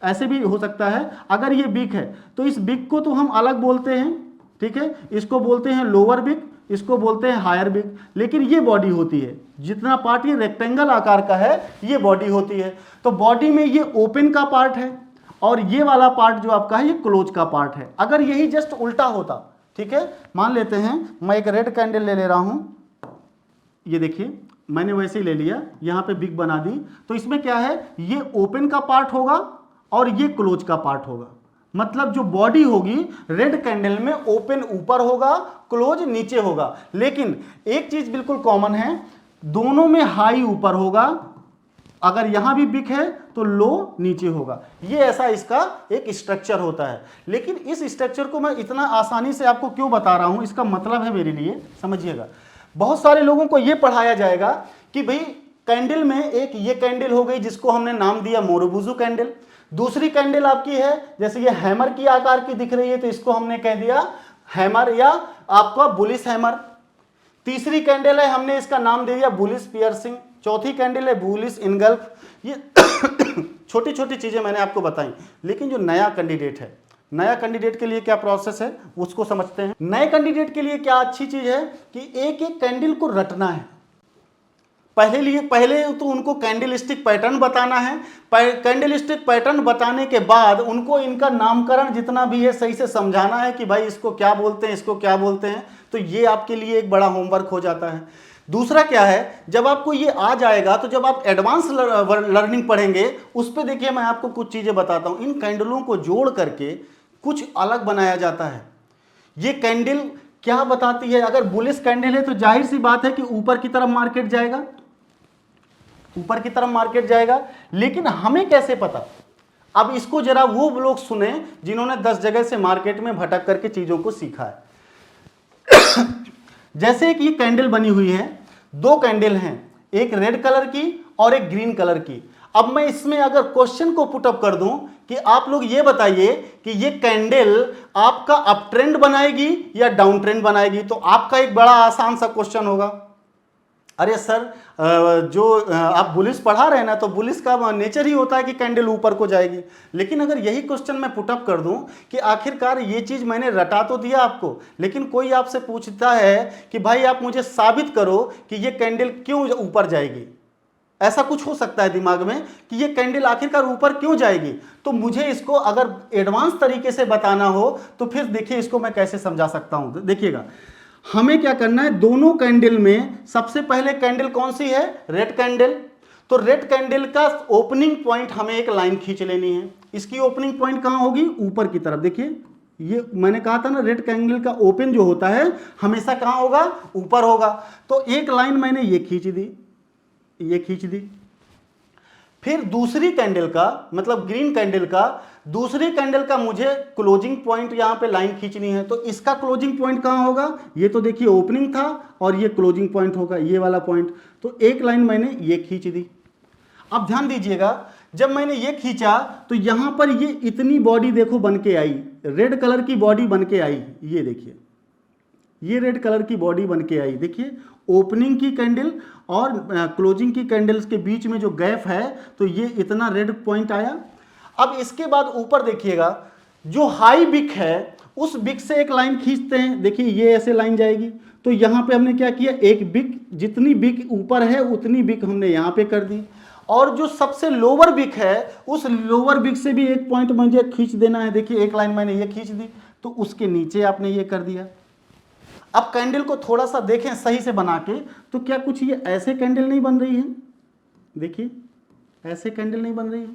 ऐसे भी हो सकता है, अगर ये बिक है तो इस बिक को तो हम अलग बोलते हैं, ठीक है, इसको बोलते हैं लोअर बिक, इसको बोलते हैं हायर बिक। लेकिन ये बॉडी होती है, जितना पार्ट ये रेक्टेंगल आकार का है ये बॉडी होती है। तो बॉडी में ये ओपन का पार्ट है और ये वाला पार्ट जो आपका है ये क्लोज का पार्ट है। अगर यही जस्ट उल्टा होता, ठीक है, मान लेते हैं मैं एक रेड कैंडल ले रहा हूं, ये देखिए मैंने वैसे ही ले लिया, यहां पे बिग बना दी, तो इसमें क्या है, ये ओपन का पार्ट होगा और ये क्लोज का पार्ट होगा। मतलब जो बॉडी होगी रेड कैंडल में ओपन ऊपर होगा, क्लोज नीचे होगा। लेकिन एक चीज बिल्कुल कॉमन है, दोनों में हाई ऊपर होगा, अगर यहां भी बिग है तो लो नीचे होगा। ये ऐसा इसका एक स्ट्रक्चर होता है। लेकिन इस स्ट्रक्चर को मैं इतना आसानी से आपको क्यों बता रहा हूं, इसका मतलब है मेरे लिए, समझिएगा। बहुत सारे लोगों को यह पढ़ाया जाएगा कि भाई कैंडल में एक ये कैंडल हो गई जिसको हमने नाम दिया मोरोबुजू कैंडल, दूसरी कैंडल आपकी है जैसे ये हैमर की आकार की दिख रही है तो इसको हमने कह दिया हैमर या आपका बुलिस हैमर। तीसरी कैंडल है, हमने इसका नाम दे दिया बुलिस पियर्सिंग। चौथी कैंडल है बुलिस इनगल्फ। ये छोटी छोटी चीजें मैंने आपको बताई। लेकिन जो नया कैंडिडेट है, नया कैंडिडेट के लिए क्या प्रोसेस है उसको समझते हैं। नए कैंडिडेट के लिए क्या अच्छी चीज है कि एक एक कैंडल को रटना है। पहले तो उनको कैंडलस्टिक पैटर्न बताना है। कैंडलस्टिक पैटर्न बताने के बाद उनको इनका नामकरण जितना भी है सही से समझाना है कि भाई इसको क्या बोलते हैं, इसको क्या बोलते हैं। तो ये आपके लिए एक बड़ा होमवर्क हो जाता है। दूसरा क्या है, जब आपको ये आ जाएगा तो जब आप एडवांस लर्निंग पढ़ेंगे उस पर देखिए मैं आपको कुछ चीजें बताता हूं। इन कैंडलों को जोड़ करके कुछ अलग बनाया जाता है। ये कैंडल क्या बताती है, अगर बुलिश कैंडल है तो जाहिर सी बात है कि ऊपर की तरफ मार्केट जाएगा, ऊपर की तरफ मार्केट जाएगा। लेकिन हमें कैसे पता, अब इसको जरा वो लोग सुने जिन्होंने 10 जगह से मार्केट में भटक करके चीजों को सीखा है। जैसे एक ये कैंडल बनी हुई है, दो कैंडल हैं, एक रेड कलर की और एक ग्रीन कलर की। अब मैं इसमें अगर क्वेश्चन को पुटअप कर दूं कि आप लोग ये बताइए कि ये कैंडल आपका अप ट्रेंड बनाएगी या डाउन ट्रेंड बनाएगी, तो आपका एक बड़ा आसान सा क्वेश्चन होगा, अरे सर जो आप बुलिश पढ़ा रहे हैं ना, तो बुलिश का नेचर ही होता है कि कैंडल ऊपर को जाएगी। लेकिन अगर यही क्वेश्चन मैं पुटअप कर दूं कि आखिरकार ये चीज मैंने रटा तो दिया आपको, लेकिन कोई आपसे पूछता है कि भाई आप मुझे साबित करो कि ये कैंडल क्यों ऊपर जाएगी, ऐसा कुछ हो सकता है दिमाग में कि ये कैंडल आखिरकार ऊपर क्यों जाएगी, तो मुझे इसको अगर एडवांस तरीके से बताना हो तो फिर देखिए इसको मैं कैसे समझा सकता हूं। देखिएगा हमें क्या करना है, दोनों कैंडल में सबसे पहले कैंडल कौन सी है, रेड कैंडल। तो रेड कैंडल का ओपनिंग पॉइंट हमें एक लाइन खींच लेनी है। इसकी ओपनिंग पॉइंट कहां होगी, ऊपर की तरफ। देखिए ये मैंने कहा था ना, रेड कैंडल का ओपन जो होता है हमेशा कहां होगा, ऊपर होगा। तो एक लाइन मैंने ये खींच दी, ये खींच दी। फिर दूसरी कैंडल का मतलब ग्रीन कैंडल का, दूसरी कैंडल का मुझे क्लोजिंग पॉइंट यहां पे लाइन खींचनी है। तो इसका क्लोजिंग पॉइंट कहां होगा, ये तो देखिए ओपनिंग था और ये क्लोजिंग पॉइंट होगा, ये वाला पॉइंट। तो एक लाइन मैंने ये खींच दी। अब ध्यान दीजिएगा, जब मैंने ये खींचा तो यहां पर ये इतनी बॉडी देखो बन के आई, रेड कलर की बॉडी बन के आई। ये देखिए ये रेड कलर की बॉडी बन के आई। देखिए ओपनिंग की कैंडल और क्लोजिंग की कैंडल्स के बीच में जो गैप है, तो ये इतना रेड पॉइंट आया। अब इसके बाद ऊपर देखिएगा, जो हाई बिक है उस बिक से एक लाइन खींचते हैं। देखिए ये ऐसे लाइन जाएगी। तो यहां पे हमने क्या किया, एक बिक, जितनी बिक ऊपर है उतनी बिक हमने यहां पे कर दी। और जो सबसे लोअर विक है उस लोअर विक से भी एक पॉइंट मुझे खींच देना है। देखिए एक लाइन मैंने ये खींच दी तो उसके नीचे आपने ये कर दिया। अब कैंडल को थोड़ा सा देखें सही से बना के, तो क्या कुछ ये ऐसे कैंडल नहीं बन रही है? देखिए ऐसे कैंडल नहीं बन रही है,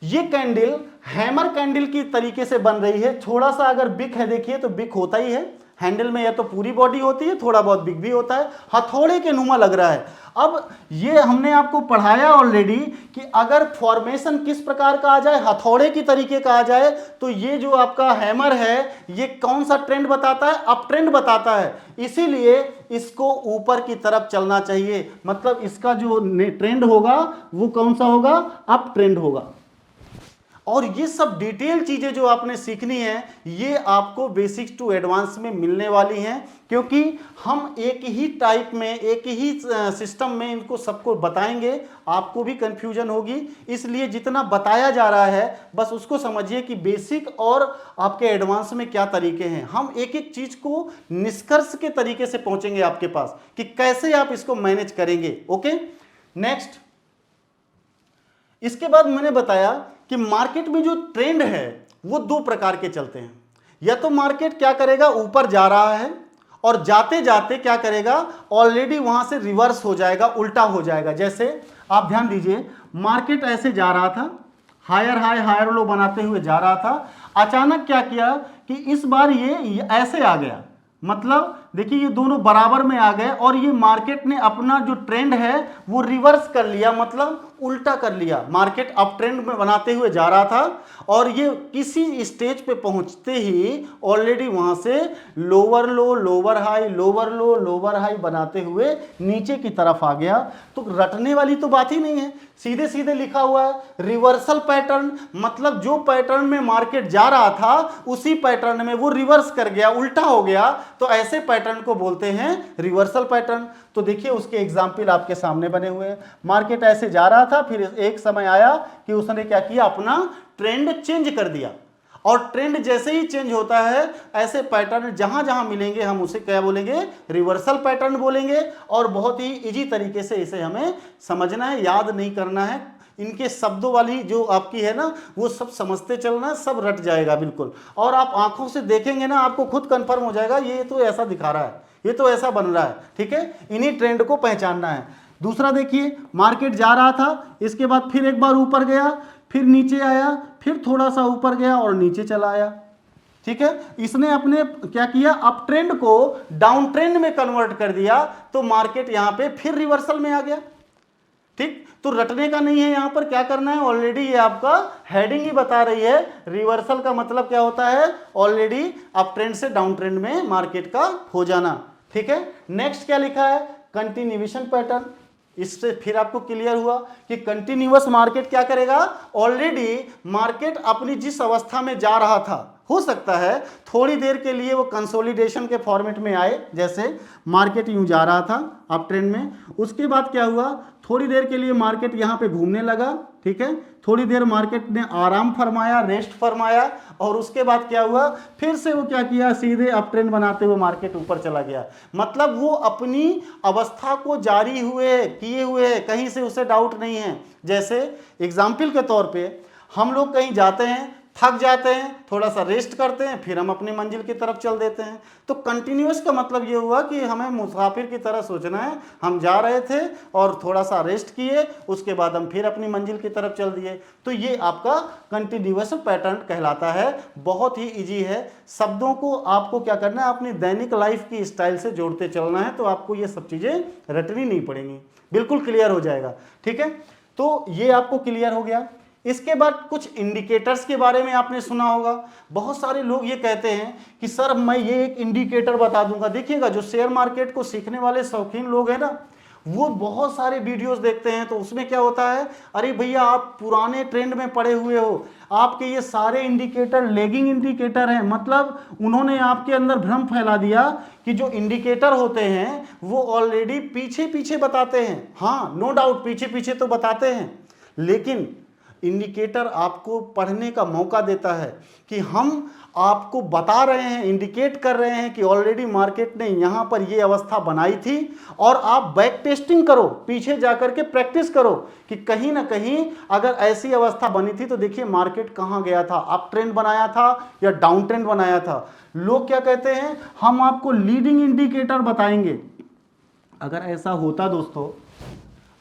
ये कैंडल हैमर कैंडल की तरीके से बन रही है। थोड़ा सा अगर बिक है, देखिए तो बिक होता ही है हैंडल में, या तो पूरी बॉडी होती है, थोड़ा बहुत बिक भी होता है, हथौड़े के नुमा लग रहा है। अब ये हमने आपको पढ़ाया ऑलरेडी कि अगर फॉर्मेशन किस प्रकार का आ जाए, हथौड़े की तरीके का आ जाए, तो ये जो आपका हैमर है ये कौन सा ट्रेंड बताता है? अप ट्रेंड बताता है। इसीलिए इसको ऊपर की तरफ चलना चाहिए, मतलब इसका जो ट्रेंड होगा वो कौन सा होगा? अप ट्रेंड होगा। और ये सब डिटेल चीजें जो आपने सीखनी है ये आपको बेसिक्स टू एडवांस में मिलने वाली हैं, क्योंकि हम एक ही टाइप में, एक ही सिस्टम में इनको सबको बताएंगे, आपको भी कंफ्यूजन होगी। इसलिए जितना बताया जा रहा है बस उसको समझिए कि बेसिक और आपके एडवांस में क्या तरीके हैं। हम एक एक चीज को निष्कर्ष के तरीके से पहुंचेंगे आपके पास कि कैसे आप इसको मैनेज करेंगे। ओके, नेक्स्ट, इसके बाद मैंने बताया कि मार्केट में जो ट्रेंड है वो दो प्रकार के चलते हैं। या तो मार्केट क्या करेगा, ऊपर जा रहा है और जाते जाते क्या करेगा, ऑलरेडी वहां से रिवर्स हो जाएगा, उल्टा हो जाएगा। जैसे आप ध्यान दीजिए, मार्केट ऐसे जा रहा था, हायर हाई हायर लो बनाते हुए जा रहा था, अचानक क्या किया कि इस बार ये ऐसे आ गया, मतलब देखिए ये दोनों बराबर में आ गए और ये मार्केट ने अपना जो ट्रेंड है वो रिवर्स कर लिया, मतलब उल्टा कर लिया। मार्केट अप ट्रेंड में बनाते हुए जा रहा था और ये किसी स्टेज पे पहुंचते ही ऑलरेडी वहां से लोअर लो लोअर हाई लोअर लो लोअर हाई बनाते हुए नीचे की तरफ आ गया। तो रटने वाली तो बात ही नहीं है, सीधे सीधे लिखा हुआ है रिवर्सल पैटर्न, मतलब जो पैटर्न में मार्केट जा रहा था उसी पैटर्न में वो रिवर्स कर गया, उल्टा हो गया। तो ऐसे पैटर्न को बोलते हैं रिवर्सल पैटर्न। तो देखिए उसके एग्जाम्पल आपके सामने बने हुए हैं। मार्केट ऐसे जा रहा था, फिर एक समय आया कि उसने क्या किया, अपना ट्रेंड चेंज कर दिया। और ट्रेंड जैसे ही चेंज होता है ऐसे पैटर्न जहां जहां मिलेंगे हम उसे क्या बोलेंगे, रिवर्सल पैटर्न बोलेंगे। और बहुत ही इजी तरीके से इसे हमें समझना है, याद नहीं करना है। इनके शब्दों वाली जो आपकी है ना वो सब समझते चलना, सब रट जाएगा बिल्कुल। और आप आंखों से देखेंगे ना आपको खुद कंफर्म हो जाएगा ये तो ऐसा दिखा रहा है, ये तो ऐसा बन रहा है। ठीक है, इन्हीं ट्रेंड को पहचानना है। दूसरा देखिए, मार्केट जा रहा था, इसके बाद फिर एक बार ऊपर गया, फिर नीचे आया, फिर थोड़ा सा ऊपर गया और नीचे चला आया। ठीक है, इसने अपने क्या किया, अप ट्रेंड को डाउन ट्रेंड में कन्वर्ट कर दिया, तो मार्केट यहां पे फिर रिवर्सल में आ गया। ठीक, तो रटने का नहीं है, यहां पर क्या करना है, ऑलरेडी ये आपका हेडिंग ही बता रही है। रिवर्सल का मतलब क्या होता है, ऑलरेडी अप ट्रेंड से डाउन ट्रेंड में मार्केट का हो जाना। ठीक है, नेक्स्ट क्या लिखा है, कंटिन्यूएशन पैटर्न। इससे फिर आपको क्लियर हुआ कि कंटिन्यूअस मार्केट क्या करेगा, ऑलरेडी मार्केट अपनी जिस अवस्था में जा रहा था, हो सकता है थोड़ी देर के लिए वो कंसोलिडेशन के फॉर्मेट में आए, जैसे मार्केट यूं जा रहा था अप ट्रेंड में, उसके बाद क्या हुआ, थोड़ी देर के लिए मार्केट यहाँ पे घूमने लगा। ठीक है, थोड़ी देर मार्केट ने आराम फरमाया, रेस्ट फरमाया, और उसके बाद क्या हुआ, फिर से वो क्या किया, सीधे अप ट्रेंड बनाते हुए मार्केट ऊपर चला गया। मतलब वो अपनी अवस्था को जारी हुए किए हुए, कहीं से उसे डाउट नहीं है। जैसे एग्जाम्पल के तौर पे हम लोग कहीं जाते हैं, थक जाते हैं, थोड़ा सा रेस्ट करते हैं, फिर हम अपनी मंजिल की तरफ चल देते हैं। तो कंटिन्यूअस का मतलब ये हुआ कि हमें मुसाफिर की तरह सोचना है, हम जा रहे थे और थोड़ा सा रेस्ट किए, उसके बाद हम फिर अपनी मंजिल की तरफ चल दिए। तो ये आपका कंटिन्यूअस पैटर्न कहलाता है। बहुत ही ईजी है, शब्दों को आपको क्या करना है, अपनी दैनिक लाइफ की स्टाइल से जोड़ते चलना है, तो आपको ये सब चीज़ें रटनी नहीं पड़ेंगी, बिल्कुल क्लियर हो जाएगा। ठीक है, तो ये आपको क्लियर हो गया। इसके बाद कुछ इंडिकेटर्स के बारे में आपने सुना होगा। बहुत सारे लोग ये कहते हैं कि सर मैं ये एक इंडिकेटर बता दूंगा। देखिएगा, जो शेयर मार्केट को सीखने वाले शौकीन लोग हैं ना, वो बहुत सारे वीडियोस देखते हैं। तो उसमें क्या होता है, अरे भैया आप पुराने ट्रेंड में पड़े हुए हो, आपके ये सारे इंडिकेटर लेगिंग इंडिकेटर हैं। मतलब उन्होंने आपके अंदर भ्रम फैला दिया कि जो इंडिकेटर होते हैं वो ऑलरेडी पीछे पीछे बताते हैं। हाँ, नो डाउट पीछे पीछे तो बताते हैं, लेकिन इंडिकेटर आपको पढ़ने का मौका देता है कि हम आपको बता रहे हैं, इंडिकेट कर रहे हैं कि ऑलरेडी मार्केट ने यहाँ पर ये अवस्था बनाई थी और आप बैक टेस्टिंग करो, पीछे जाकर के प्रैक्टिस करो कि कहीं ना कहीं अगर ऐसी अवस्था बनी थी तो देखिए मार्केट कहाँ गया था, अप ट्रेंड बनाया था या डाउन ट्रेंड बनाया था। लोग क्या कहते हैं, हम आपको लीडिंग इंडिकेटर बताएंगे। अगर ऐसा होता दोस्तों,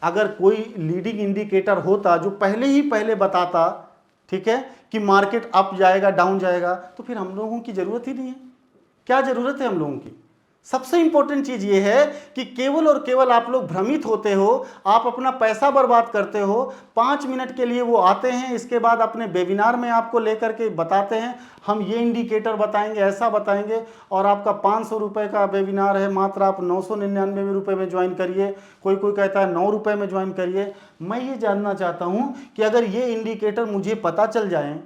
अगर कोई लीडिंग इंडिकेटर होता जो पहले बताता, ठीक है, कि मार्केट अप जाएगा डाउन जाएगा, तो फिर हम लोगों की जरूरत ही नहीं है। क्या जरूरत है हम लोगों की? सबसे इंपॉर्टेंट चीज ये है कि केवल और केवल आप लोग भ्रमित होते हो, आप अपना पैसा बर्बाद करते हो। 5 मिनट के लिए वो आते हैं, इसके बाद अपने वेबिनार में आपको लेकर के बताते हैं हम ये इंडिकेटर बताएंगे, ऐसा बताएंगे, और आपका 500 रुपये का वेबिनार है, मात्र आप 999 रुपये में ज्वाइन करिए, कोई कहता है 9 रुपये में ज्वाइन करिए। मैं ये जानना चाहता हूँ कि अगर ये इंडिकेटर मुझे पता चल जाए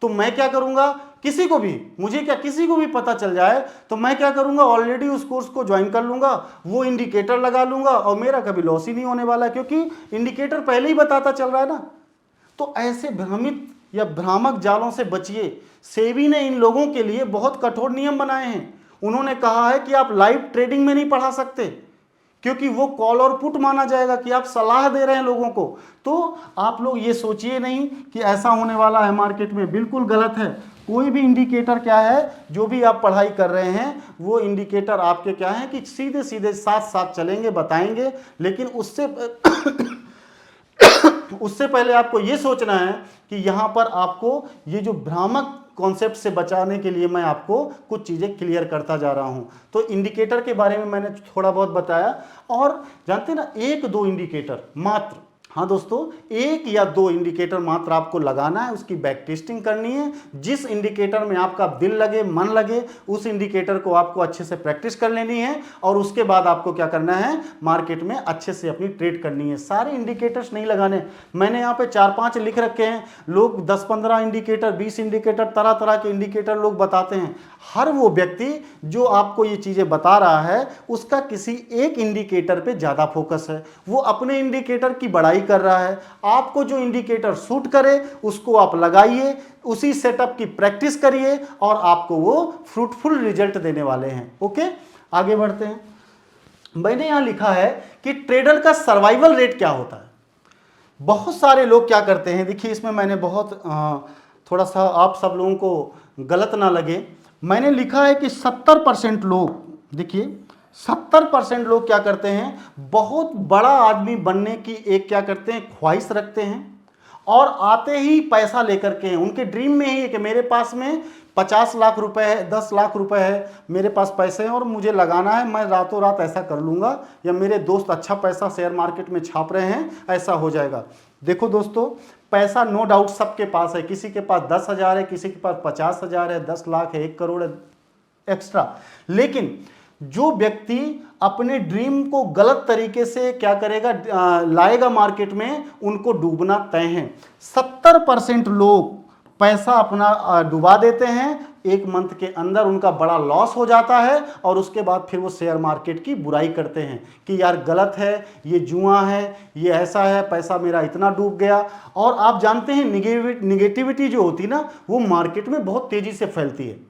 तो मैं क्या करूंगा, किसी को भी पता चल जाए तो मैं क्या करूंगा, ऑलरेडी उस कोर्स को ज्वाइन कर लूंगा, वो इंडिकेटर लगा लूंगा और मेरा कभी लॉस ही नहीं होने वाला, क्योंकि इंडिकेटर पहले ही बताता चल रहा है ना। तो ऐसे भ्रमित या भ्रामक जालों से बचिए। सेबी ने इन लोगों के लिए बहुत कठोर नियम बनाए हैं। उन्होंने कहा है कि आप लाइव ट्रेडिंग में नहीं पढ़ा सकते, क्योंकि वो कॉल और पुट माना जाएगा कि आप सलाह दे रहे हैं लोगों को। तो आप लोग ये सोचिए नहीं कि ऐसा होने वाला है मार्केट में, बिल्कुल गलत है। कोई भी इंडिकेटर क्या है, जो भी आप पढ़ाई कर रहे हैं वो इंडिकेटर आपके क्या है कि सीधे सीधे साथ साथ चलेंगे, बताएंगे, लेकिन उससे पहले आपको ये सोचना है कि यहाँ पर आपको ये जो भ्रामक कॉन्सेप्ट से बचाने के लिए मैं आपको कुछ चीज़ें क्लियर करता जा रहा हूँ। तो इंडिकेटर के बारे में मैंने थोड़ा बहुत बताया, और जानते ना, 1-2 इंडिकेटर मात्र, हाँ दोस्तों, 1 या 2 इंडिकेटर मात्र आपको लगाना है, उसकी बैक टेस्टिंग करनी है। जिस इंडिकेटर में आपका दिल लगे, मन लगे, उस इंडिकेटर को आपको अच्छे से प्रैक्टिस कर लेनी है, और उसके बाद आपको क्या करना है, मार्केट में अच्छे से अपनी ट्रेड करनी है। सारे इंडिकेटर्स नहीं लगाने, मैंने यहाँ पे 4-5 लिख रखे हैं। लोग 10-15 इंडिकेटर, 20 इंडिकेटर, तरह तरह के इंडिकेटर लोग बताते हैं। हर वो व्यक्ति जो आपको ये चीज़ें बता रहा है उसका किसी एक इंडिकेटर पे ज़्यादा फोकस है, वो अपने इंडिकेटर की बड़ाई कर रहा है। आपको जो इंडिकेटर सूट करे उसको आप लगाइए, उसी सेटअप की प्रैक्टिस करिए, और आपको वो फ्रूटफुल रिजल्ट देने वाले हैं। ओके, आगे बढ़ते हैं। मैंने यहां लिखा है कि ट्रेडर का सर्वाइवल रेट क्या होता है। बहुत सारे लोग क्या करते हैं, देखिए इसमें मैंने बहुत थोड़ा सा आप सब लोगों को गलत ना लगे, मैंने लिखा है कि 70% लोग, देखिए 70% लोग क्या करते हैं, बहुत बड़ा आदमी बनने की एक क्या करते हैं, ख्वाहिश रखते हैं, और आते ही पैसा लेकर के, उनके ड्रीम में ही है कि मेरे पास में 50 लाख रुपए है, 10 लाख रुपए है, मेरे पास पैसे हैं और मुझे लगाना है, मैं रातों रात ऐसा कर लूँगा, या मेरे दोस्त अच्छा पैसा शेयर मार्केट में छाप रहे हैं, ऐसा हो जाएगा। देखो दोस्तों, पैसा नो डाउट सबके पास है, किसी के पास 10,000 है, किसी के पास 50,000 है, 10 लाख है, 1 करोड़ है एक्स्ट्रा, लेकिन जो व्यक्ति अपने ड्रीम को गलत तरीके से क्या करेगा, लाएगा मार्केट में, उनको डूबना तय है। 70% लोग पैसा अपना डुबा देते हैं, 1 मंथ के अंदर उनका बड़ा लॉस हो जाता है, और उसके बाद फिर वो शेयर मार्केट की बुराई करते हैं कि यार गलत है, ये जुआ है, ये ऐसा है, पैसा मेरा इतना डूब गया। और आप जानते हैं निगेटिविटी जो होती है ना, वो मार्केट में बहुत तेजी से फैलती है।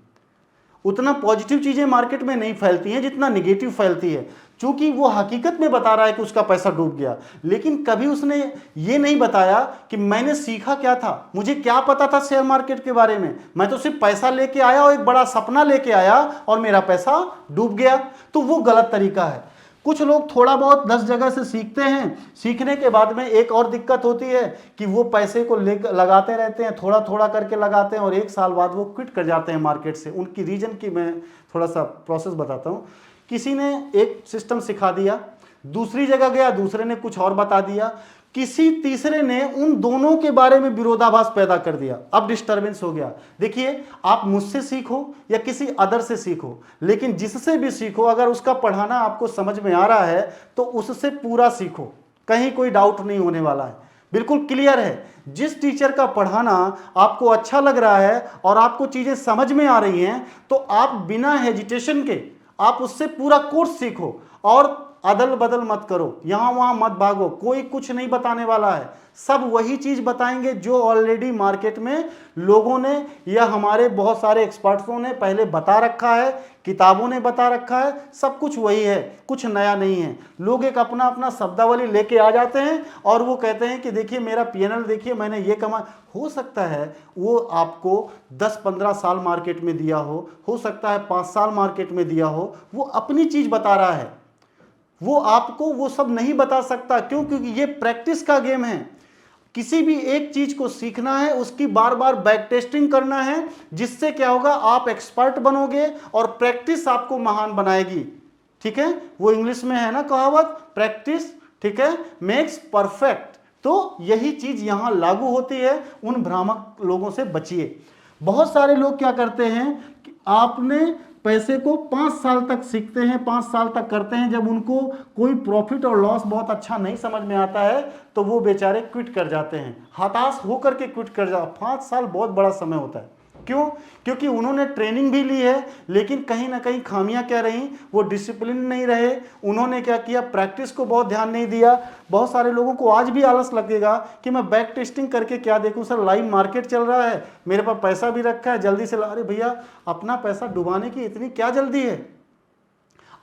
उतना पॉजिटिव चीजें मार्केट में नहीं फैलती हैं जितना निगेटिव फैलती है, क्योंकि वो हकीकत में बता रहा है कि उसका पैसा डूब गया, लेकिन कभी उसने ये नहीं बताया कि मैंने सीखा क्या था, मुझे क्या पता था शेयर मार्केट के बारे में, मैं तो सिर्फ पैसा लेके आया और एक बड़ा सपना लेके आया और मेरा पैसा डूब गया। तो वो गलत तरीका है। कुछ लोग थोड़ा बहुत 10 जगह से सीखते हैं, सीखने के बाद में एक और दिक्कत होती है कि वो पैसे को लगाते रहते हैं, थोड़ा थोड़ा करके लगाते हैं, और 1 साल बाद वो क्विट कर जाते हैं मार्केट से। उनकी रीजन की मैं थोड़ा सा प्रोसेस बताता हूँ। किसी ने एक सिस्टम सिखा दिया, दूसरी जगह गया, दूसरे ने कुछ और बता दिया, किसी तीसरे ने उन दोनों के बारे में विरोधाभास पैदा कर दिया, अब डिस्टरबेंस हो गया। देखिए, आप मुझसे सीखो या किसी अदर से सीखो, लेकिन जिससे भी सीखो, अगर उसका पढ़ाना आपको समझ में आ रहा है तो उससे पूरा सीखो, कहीं कोई डाउट नहीं होने वाला है, बिल्कुल क्लियर है। जिस टीचर का पढ़ाना आपको अच्छा लग रहा है और आपको चीजें समझ में आ रही हैं, तो आप बिना हेजिटेशन के आप उससे पूरा कोर्स सीखो, और अदल बदल मत करो, यहां वहां मत भागो, कोई कुछ नहीं बताने वाला है, सब वही चीज बताएंगे जो ऑलरेडी मार्केट में लोगों ने या हमारे बहुत सारे एक्सपर्ट्सों ने पहले बता रखा है, किताबों ने बता रखा है, सब कुछ वही है, कुछ नया नहीं है। लोग एक अपना अपना शब्दावली लेके आ जाते हैं और वो कहते हैं कि देखिए मेरा पीएनएल देखिए, मैंने ये कमा। हो सकता है वो आपको 10-15 साल मार्केट में दिया हो सकता है 5 साल मार्केट में दिया हो, वो अपनी चीज बता रहा है, वो आपको वो सब नहीं बता सकता। क्यों? क्योंकि ये प्रैक्टिस का गेम है। किसी भी एक चीज को सीखना है, उसकी बार बार बैक टेस्टिंग करना है, जिससे क्या होगा, आप एक्सपर्ट बनोगे और प्रैक्टिस आपको महान बनाएगी। ठीक है, वो इंग्लिश में है ना कहावत, प्रैक्टिस, ठीक है, मेक्स परफेक्ट। तो यही चीज यहां लागू होती है। उन भ्रामक लोगों से बचिए। बहुत सारे लोग क्या करते हैं कि आपने पैसे को 5 साल तक सीखते हैं, 5 साल तक करते हैं, जब उनको कोई प्रॉफिट और लॉस बहुत अच्छा नहीं समझ में आता है तो वो बेचारे क्विट कर जाते हैं, हताश होकर के क्विट कर जाते। 5 साल बहुत बड़ा समय होता है। क्यों? क्योंकि उन्होंने ट्रेनिंग भी ली है, लेकिन कहीं ना कहीं खामियां क्या रही, वो डिसिप्लिन नहीं रहे। उन्होंने क्या किया, प्रैक्टिस को बहुत ध्यान नहीं दिया। बहुत सारे लोगों को आज भी आलस लगेगा कि मैं बैक टेस्टिंग करके क्या देखूं, सर लाइव मार्केट चल रहा है, मेरे पास पैसा भी रखा है, जल्दी से अरे भैया अपना पैसा डुबाने की इतनी क्या जल्दी है?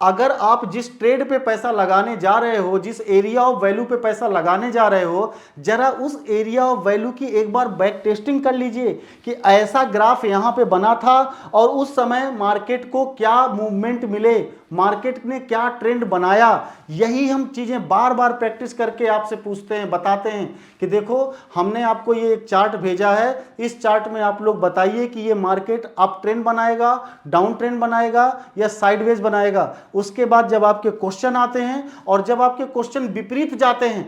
अगर आप जिस ट्रेड पे पैसा लगाने जा रहे हो, जिस एरिया ऑफ वैल्यू पे पैसा लगाने जा रहे हो, जरा उस एरिया ऑफ वैल्यू की एक बार बैक टेस्टिंग कर लीजिए कि ऐसा ग्राफ यहां पे बना था और उस समय मार्केट को क्या मूवमेंट मिले, मार्केट ने क्या ट्रेंड बनाया। यही हम चीजें बार बार प्रैक्टिस करके आपसे पूछते हैं, बताते हैं कि देखो हमने आपको ये एक चार्ट भेजा है, इस चार्ट में आप लोग बताइए कि ये मार्केट अप ट्रेंड बनाएगा, डाउन ट्रेंड बनाएगा या साइडवेज बनाएगा। उसके बाद जब आपके क्वेश्चन आते हैं और जब आपके क्वेश्चन विपरीत जाते हैं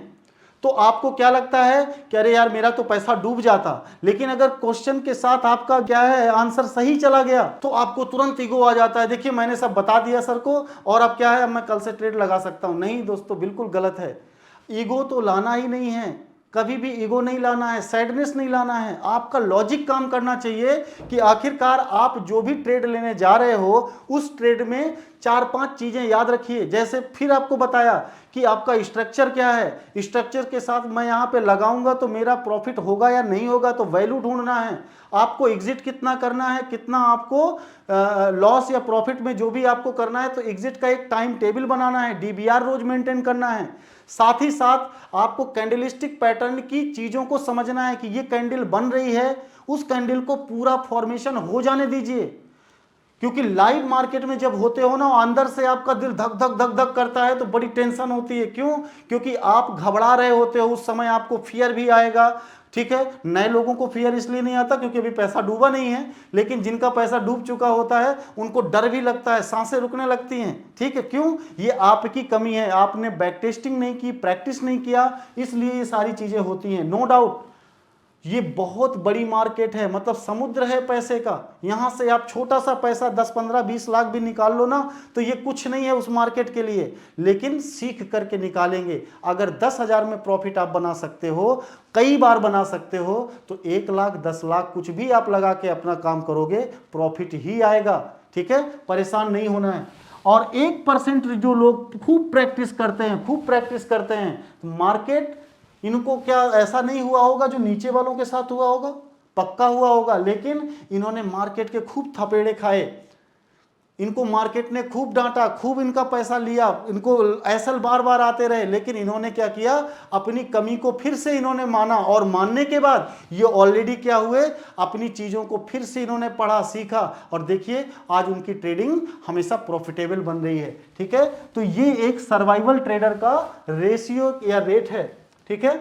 तो आपको क्या लगता है कि अरे यार मेरा तो पैसा डूब जाता, लेकिन अगर क्वेश्चन के साथ आपका क्या है आंसर सही चला गया तो आपको तुरंत ईगो आ जाता है, देखिए मैंने सब बता दिया सर को और अब क्या है, अब मैं कल से ट्रेड लगा सकता हूं। नहीं दोस्तों, बिल्कुल गलत है। ईगो तो लाना ही नहीं है, कभी भी ईगो नहीं लाना है, सैडनेस नहीं लाना है। आपका लॉजिक काम करना चाहिए कि आखिरकार आप जो भी ट्रेड लेने जा रहे हो उस ट्रेड में 4-5 चीजें याद रखिए। जैसे फिर आपको बताया कि आपका स्ट्रक्चर क्या है, स्ट्रक्चर के साथ मैं यहां पे लगाऊंगा तो मेरा प्रॉफिट होगा या नहीं होगा, तो वैल्यू ढूंढना है। आपको एग्जिट कितना करना है, कितना आपको लॉस या प्रॉफिट में जो भी आपको करना है, तो एग्जिट का एक टाइम टेबल बनाना है, डीबीआर रोज मेंटेन करना है। साथ ही साथ आपको कैंडलस्टिक पैटर्न की चीजों को समझना है कि ये कैंडल बन रही है, उस कैंडल को पूरा फॉर्मेशन हो जाने दीजिए। क्योंकि लाइव मार्केट में जब होते हो ना, अंदर से आपका दिल धक धक धक धक करता है तो बड़ी टेंशन होती है। क्यों? क्योंकि आप घबरा रहे होते हो, उस समय आपको फियर भी आएगा। ठीक है, नए लोगों को फियर इसलिए नहीं आता क्योंकि अभी पैसा डूबा नहीं है, लेकिन जिनका पैसा डूब चुका होता है उनको डर भी लगता है, सांसें रुकने लगती हैं। ठीक है, क्यों? ये आपकी कमी है, आपने बैक टेस्टिंग नहीं की, प्रैक्टिस नहीं किया, इसलिए ये सारी चीजें होती हैं। नो डाउट ये बहुत बड़ी मार्केट है, मतलब समुद्र है पैसे का। यहां से आप छोटा सा पैसा 10, 15, 20 लाख भी निकाल लो ना तो ये कुछ नहीं है उस मार्केट के लिए, लेकिन सीख करके निकालेंगे। अगर 10,000 में प्रॉफिट आप बना सकते हो, कई बार बना सकते हो, तो 1 लाख 10 लाख कुछ भी आप लगा के अपना काम करोगे, प्रॉफिट ही आएगा। ठीक है, परेशान नहीं होना है। और 1% जो लोग खूब प्रैक्टिस करते हैं, मार्केट इनको क्या ऐसा नहीं हुआ होगा जो नीचे वालों के साथ हुआ होगा? पक्का हुआ होगा। लेकिन इन्होंने मार्केट के खूब थपेड़े खाए, इनको मार्केट ने खूब डांटा, खूब इनका पैसा लिया, इनको एसएल बार बार आते रहे, लेकिन इन्होंने क्या किया, अपनी कमी को फिर से इन्होंने माना और मानने के बाद ये ऑलरेडी क्या हुए, अपनी चीजों को फिर से इन्होंने पढ़ा, सीखा और देखिए आज उनकी ट्रेडिंग हमेशा प्रॉफिटेबल बन रही है। ठीक है, तो ये एक सर्वाइवल ट्रेडर का रेशियो या रेट है। ठीक है,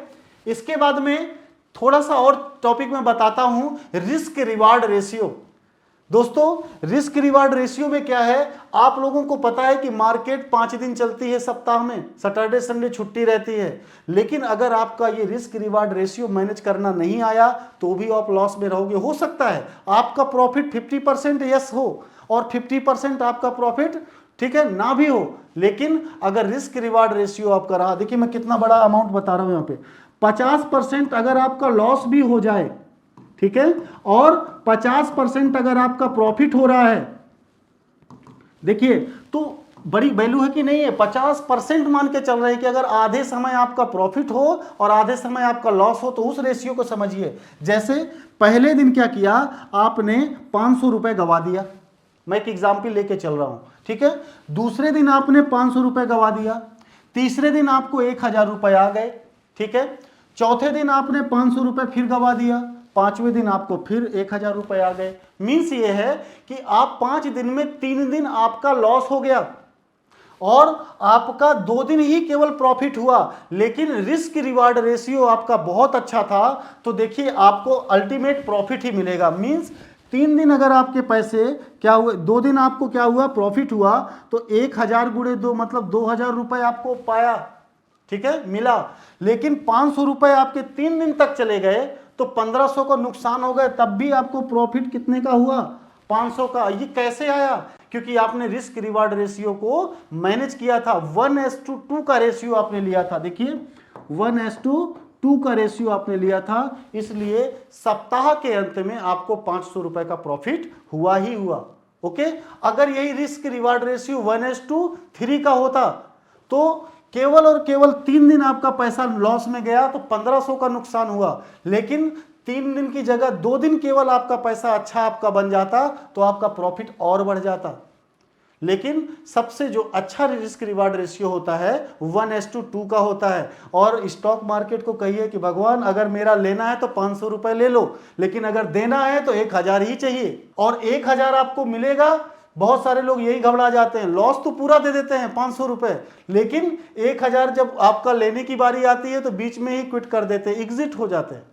इसके बाद में थोड़ा सा और टॉपिक में बताता हूं, रिस्क रिवार्ड रेशियो। दोस्तों रिस्क रिवार्ड रेशियो में क्या है, आप लोगों को पता है कि मार्केट 5 दिन चलती है सप्ताह में, सैटरडे संडे छुट्टी रहती है। लेकिन अगर आपका ये रिस्क रिवार्ड रेशियो मैनेज करना नहीं आया तो भी आप लॉस में रहोगे। हो सकता है आपका प्रॉफिट 50% यस हो और 50% आपका प्रॉफिट ठीक है ना भी हो, लेकिन अगर रिस्क रिवार्ड रेशियो आपका रहा, देखिए मैं कितना बड़ा अमाउंट बता रहा हूं यहां पे, 50% अगर आपका लॉस भी हो जाए, ठीक है, और 50% अगर आपका प्रॉफिट हो रहा है, देखिए तो बड़ी वैल्यू है कि नहीं है? 50% मान के चल रहे हैं कि अगर आधे समय आपका प्रॉफिट हो और आधे समय आपका लॉस हो तो उस रेशियो को समझिए। जैसे पहले दिन क्या किया, आपने 500 रुपए गवा दिया, मैं एक एग्जाम्पल लेके चल रहा हूं, ठीक है। दूसरे दिन आपने 500 रुपए गवा दिया, तीसरे दिन आपको 1000 रुपए आ गए, ठीक है। चौथे दिन आपने 500 रुपए फिर गवा दिया, पांचवें दिन आपको फिर 1000 रुपए आ गए। मीन्स ये है कि आप 5 दिन में 3 दिन आपका लॉस हो गया और आपका 2 दिन ही केवल प्रॉफिट हुआ, लेकिन रिस्क रिवार्ड रेशियो आपका बहुत अच्छा था, तो देखिए आपको अल्टीमेट प्रॉफिट ही मिलेगा। मीन्स 3 दिन अगर आपके पैसे क्या हुए, 2 दिन आपको क्या हुआ, प्रॉफिट हुआ, तो 1000 गुणे 2 मतलब 2000 रुपए आपको पाया, ठीक है, मिला। लेकिन 500 रुपए आपके 3 दिन तक चले गए तो 1500 का नुकसान हो गया, तब भी आपको प्रॉफिट कितने का हुआ, 500 का। ये कैसे आया? क्योंकि आपने रिस्क रिवार्ड रेशियो को मैनेज किया था, 1:2 का रेशियो आपने लिया था। देखिए 1:2 का रेशियो आपने लिया था, इसलिए सप्ताह के अंत में आपको 500 रुपए का प्रॉफिट हुआ ही हुआ। ओके, अगर यही रिस्क रिवार्ड रेशियो 1:3 का होता तो केवल और केवल 3 दिन आपका पैसा लॉस में गया तो 1500 का नुकसान हुआ, लेकिन 3 दिन की जगह 2 दिन केवल आपका पैसा अच्छा आपका बन जाता तो आपका प्रॉफिट और बढ़ जाता। लेकिन सबसे जो अच्छा रिस्क रिवार्ड रेशियो होता है 1:2 का होता है। और स्टॉक मार्केट को कहिए कि भगवान अगर मेरा लेना है तो 500 रुपए ले लो, लेकिन अगर देना है तो 1000 ही चाहिए, और 1000 आपको मिलेगा। बहुत सारे लोग यही घबरा जाते हैं, लॉस तो पूरा दे देते हैं 500 रुपए, लेकिन 1000 जब आपका लेने की बारी आती है तो बीच में ही क्विट कर देते हैं, एग्जिट हो जाते हैं।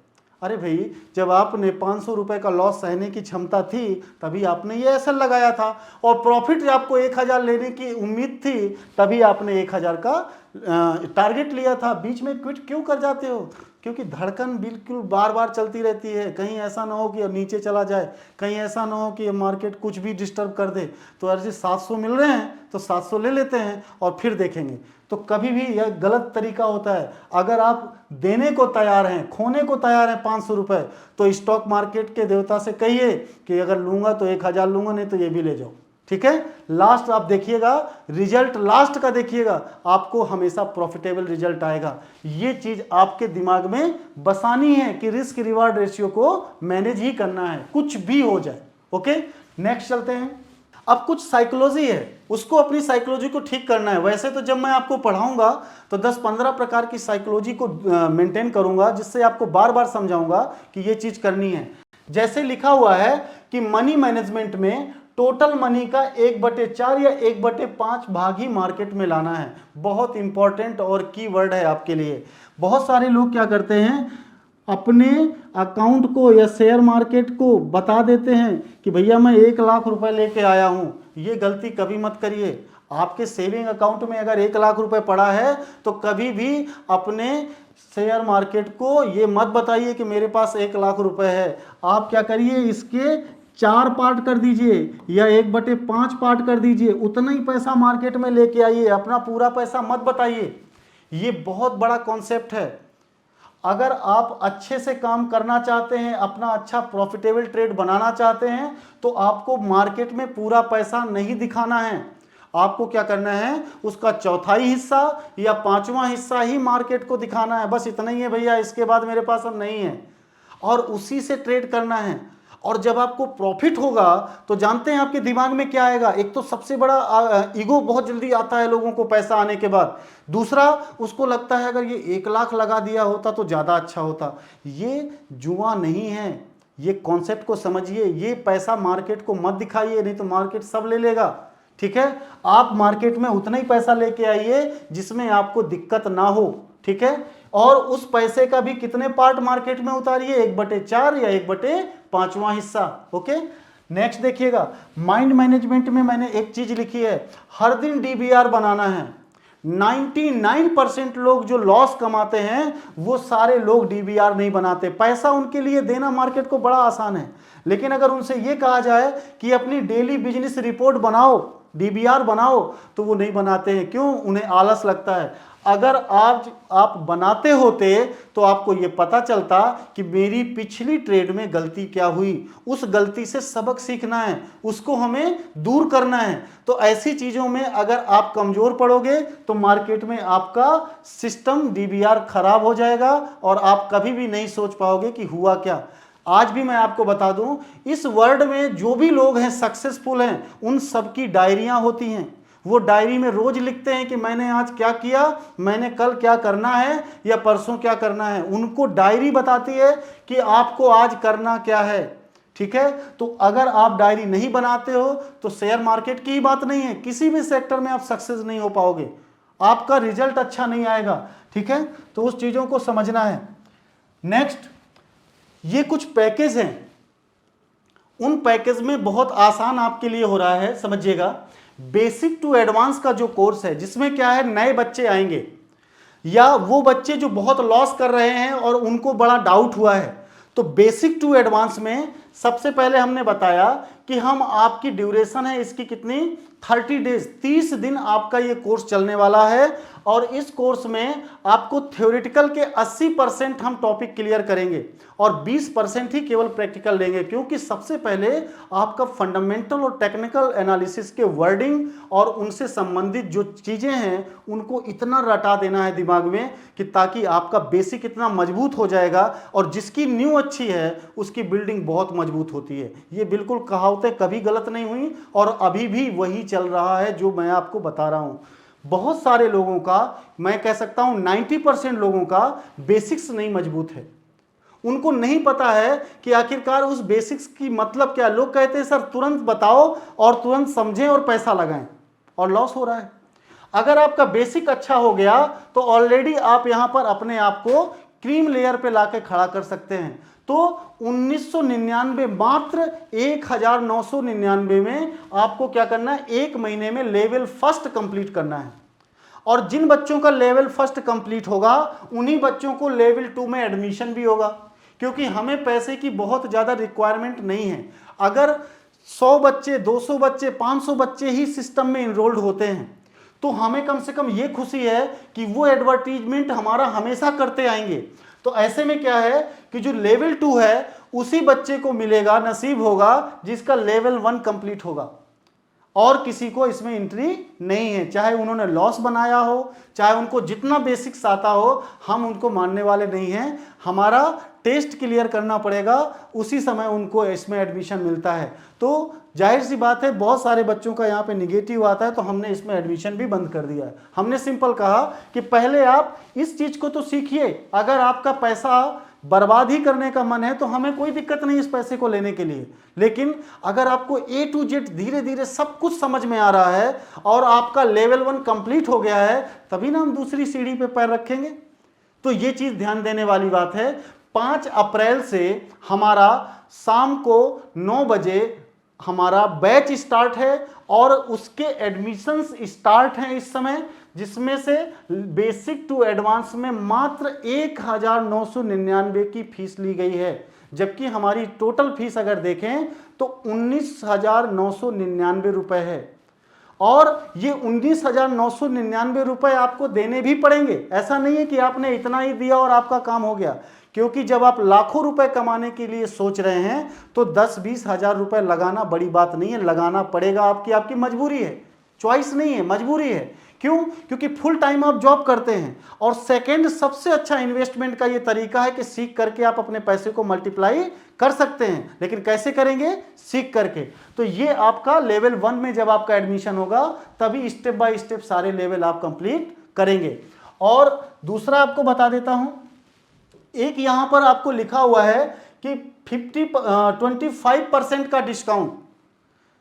अरे भाई, जब आपने 500 रुपए का लॉस सहने की क्षमता थी तभी आपने ये एसएल लगाया था, और प्रॉफिट आपको 1000 लेने की उम्मीद थी तभी आपने 1000 का टारगेट लिया था। बीच में क्विट क्यों कर जाते हो? क्योंकि धड़कन बिल्कुल बार बार चलती रहती है, कहीं ऐसा ना हो कि नीचे चला जाए, कहीं ऐसा ना हो कि मार्केट कुछ भी डिस्टर्ब कर दे। तो अरे 700 मिल रहे हैं तो 700 ले लेते हैं और फिर देखेंगे, तो कभी भी यह गलत तरीका होता है। अगर आप देने को तैयार हैं, खोने को तैयार हैं 500 रुपए, तो स्टॉक मार्केट के देवता से कहिए कि अगर लूंगा तो 1000 लूंगा, नहीं तो ये भी ले जाओ, ठीक है। लास्ट आप देखिएगा, रिजल्ट लास्ट का देखिएगा, आपको हमेशा प्रॉफिटेबल रिजल्ट आएगा। ये चीज आपके दिमाग में बसानी है कि रिस्क रिवार्ड रेशियो को मैनेज ही करना है, कुछ भी हो जाए। ओके, नेक्स्ट चलते हैं। अब कुछ साइकोलॉजी है, उसको अपनी साइकोलॉजी को ठीक करना है। वैसे तो जब मैं आपको पढ़ाऊंगा तो 10-15 प्रकार की साइकोलॉजी को मेंटेन करूंगा, जिससे आपको बार बार समझाऊंगा कि ये चीज करनी है। जैसे लिखा हुआ है कि मनी मैनेजमेंट में टोटल मनी का 1/4 या 1/5 भाग ही मार्केट में लाना है। बहुत इंपॉर्टेंट और की वर्ड है आपके लिए। बहुत सारे लोग क्या करते हैं, अपने अकाउंट को या शेयर मार्केट को बता देते हैं कि भैया मैं 1 लाख रुपए लेके आया हूं। ये गलती कभी मत करिए। आपके सेविंग अकाउंट में अगर 1 लाख रुपए पड़ा है तो कभी भी अपने शेयर मार्केट को ये मत बताइए कि मेरे पास 1 लाख रुपए है। आप क्या करिए, इसके 4 पार्ट कर दीजिए या 1/5 पार्ट कर दीजिए, उतना ही पैसा मार्केट में लेके आइए, अपना पूरा पैसा मत बताइए। ये बहुत बड़ा कॉन्सेप्ट है। अगर आप अच्छे से काम करना चाहते हैं, अपना अच्छा प्रॉफिटेबल ट्रेड बनाना चाहते हैं, तो आपको मार्केट में पूरा पैसा नहीं दिखाना है। आपको क्या करना है, उसका चौथाई हिस्सा या 5वां हिस्सा ही मार्केट को दिखाना है। बस इतना ही है भैया, इसके बाद मेरे पास अब नहीं है, और उसी से ट्रेड करना है। और जब आपको प्रॉफिट होगा तो जानते हैं आपके दिमाग में क्या आएगा। एक तो सबसे बड़ा ईगो बहुत जल्दी आता है लोगों को पैसा आने के बाद। दूसरा, उसको लगता है अगर ये 1 लाख लगा दिया होता तो ज़्यादा अच्छा होता। ये जुआ नहीं है, ये कॉन्सेप्ट को समझिए। ये पैसा मार्केट को मत दिखाइए, नहीं तो मार्केट सब ले लेगा, ठीक है। आप मार्केट में उतना ही पैसा लेके आइए जिसमें आपको दिक्कत ना हो, ठीक है। और उस पैसे का भी कितने पार्ट मार्केट में उतारिए, 1/4 या 1/5वां हिस्सा। ओके, नेक्स्ट देखिएगा, माइंड मैनेजमेंट में मैंने एक चीज लिखी है, हर दिन डीबीआर बनाना है। 99% लोग जो लॉस कमाते हैं वो सारे लोग डीबीआर नहीं बनाते। पैसा उनके लिए देना मार्केट को बड़ा आसान है, लेकिन अगर उनसे ये कहा जाए कि अपनी डेली बिजनेस रिपोर्ट बनाओ, डीबीआर बनाओ, तो वो नहीं बनाते हैं। क्यों? उन्हें आलस लगता है। अगर आप बनाते होते तो आपको ये पता चलता कि मेरी पिछली ट्रेड में गलती क्या हुई, उस गलती से सबक सीखना है, उसको हमें दूर करना है। तो ऐसी चीजों में अगर आप कमजोर पड़ोगे तो मार्केट में आपका सिस्टम डीबीआर खराब हो जाएगा और आप कभी भी नहीं सोच पाओगे कि हुआ क्या। आज भी मैं आपको बता दूं, इस वर्ल्ड में जो भी लोग हैं सक्सेसफुल हैं, उन सबकी डायरियां होती हैं। वो डायरी में रोज लिखते हैं कि मैंने आज क्या किया, मैंने कल क्या करना है या परसों क्या करना है। उनको डायरी बताती है कि आपको आज करना क्या है। ठीक है, तो अगर आप डायरी नहीं बनाते हो तो शेयर मार्केट की ही बात नहीं है, किसी भी सेक्टर में आप सक्सेस नहीं हो पाओगे, आपका रिजल्ट अच्छा नहीं आएगा। ठीक है, तो उस चीजों को समझना है। नेक्स्ट, ये कुछ पैकेज हैं, उन पैकेज में बहुत आसान आपके लिए हो रहा है, समझिएगा। बेसिक टू एडवांस का जो कोर्स है, जिसमें क्या है, नए बच्चे आएंगे या वो बच्चे जो बहुत लॉस कर रहे हैं और उनको बड़ा डाउट हुआ है, तो बेसिक टू एडवांस में सबसे पहले हमने बताया कि हम आपकी ड्यूरेशन है इसकी कितनी, 30 डेज, 30 दिन आपका ये कोर्स चलने वाला है। और इस कोर्स में आपको थ्योरेटिकल के 80% हम टॉपिक क्लियर करेंगे और 20% ही केवल प्रैक्टिकल लेंगे, क्योंकि सबसे पहले आपका फंडामेंटल और टेक्निकल एनालिसिस के वर्डिंग और उनसे संबंधित जो चीजें हैं उनको इतना रटा देना है दिमाग में कि ताकि आपका बेसिक इतना मजबूत हो जाएगा, और जिसकी न्यू अच्छी है उसकी बिल्डिंग बहुत मजबूत होती है। ये बिल्कुल कहावतें कभी गलत नहीं हुई और अभी भी वही चल रहा है जो मैं आपको बता रहा हूं। बहुत सारे लोगों का, मैं कह सकता हूं 90% लोगों का बेसिक्स नहीं मजबूत है, उनको नहीं पता है कि आखिरकार उस बेसिक्स की मतलब क्या। लोग कहते हैं सर तुरंत बताओ और तुरंत समझें और पैसा लगाएं, और लॉस हो रहा है। अगर आपका बेसिक अच्छा हो गया तो ऑलरेडी आप यहां पर अपने आप को क्रीम लेयर पे लाके खड़ा कर सकते हैं। तो 1999, मात्र 1999 में आपको क्या करना है, एक महीने में लेवल फर्स्ट कंप्लीट करना है। और जिन बच्चों का लेवल फर्स्ट कंप्लीट होगा उन्हीं बच्चों को लेवल 2 में एडमिशन भी होगा, क्योंकि हमें पैसे की बहुत ज़्यादा रिक्वायरमेंट नहीं है। अगर 100 बच्चे, 200 बच्चे, 500 बच्चे ही सिस्टम में इनरोल्ड होते हैं तो हमें कम से कम ये खुशी है कि वो एडवर्टीजमेंट हमारा हमेशा करते आएंगे। तो ऐसे में क्या है कि जो लेवल 2 है उसी बच्चे को मिलेगा, नसीब होगा जिसका लेवल 1 कंप्लीट होगा, और किसी को इसमें एंट्री नहीं है। चाहे उन्होंने लॉस बनाया हो, चाहे उनको जितना बेसिक्स आता हो, हम उनको मानने वाले नहीं हैं। हमारा टेस्ट क्लियर करना पड़ेगा, उसी समय उनको इसमें एडमिशन मिलता है। तो जाहिर सी बात है बहुत सारे बच्चों का यहाँ पे निगेटिव आता है, तो हमने इसमें एडमिशन भी बंद कर दिया है। हमने सिंपल कहा कि पहले आप इस चीज़ को तो सीखिए। अगर आपका पैसा बर्बाद ही करने का मन है तो हमें कोई दिक्कत नहीं इस पैसे को लेने के लिए, लेकिन अगर आपको A to Z धीरे धीरे सब कुछ समझ में आ रहा है और आपका लेवल 1 कंप्लीट हो गया है, तभी ना हम दूसरी सीढ़ी पे पैर रखेंगे। तो ये चीज़ ध्यान देने वाली बात है। 5 अप्रैल से हमारा शाम को 9 बजे हमारा बैच स्टार्ट है और उसके एडमिशन्स स्टार्ट हैं इस समय, जिसमें से बेसिक टू एडवांस में मात्र 1999 की फीस ली गई है, जबकि हमारी टोटल फीस अगर देखें तो 19,999 रुपए है। और ये 19,999 रुपए आपको देने भी पड़ेंगे। ऐसा नहीं है कि आपने इतना ही दिया और आपका काम हो गया, क्योंकि जब आप लाखों रुपए कमाने के लिए सोच रहे हैं तो 10-20 हजार रुपए लगाना बड़ी बात नहीं है, लगाना पड़ेगा। आपकी मजबूरी है, चॉइस नहीं है, मजबूरी है। क्यों? क्योंकि फुल टाइम आप जॉब करते हैं। और सेकंड सबसे अच्छा इन्वेस्टमेंट का ये तरीका है कि सीख करके आप अपने पैसे को मल्टीप्लाई कर सकते हैं, लेकिन कैसे करेंगे? सीख करके। तो ये आपका लेवल 1 में जब आपका एडमिशन होगा तभी स्टेप बाय स्टेप सारे लेवल आप कंप्लीट करेंगे। और दूसरा आपको बता देता हूं, एक यहां पर आपको लिखा हुआ है कि 25% का डिस्काउंट।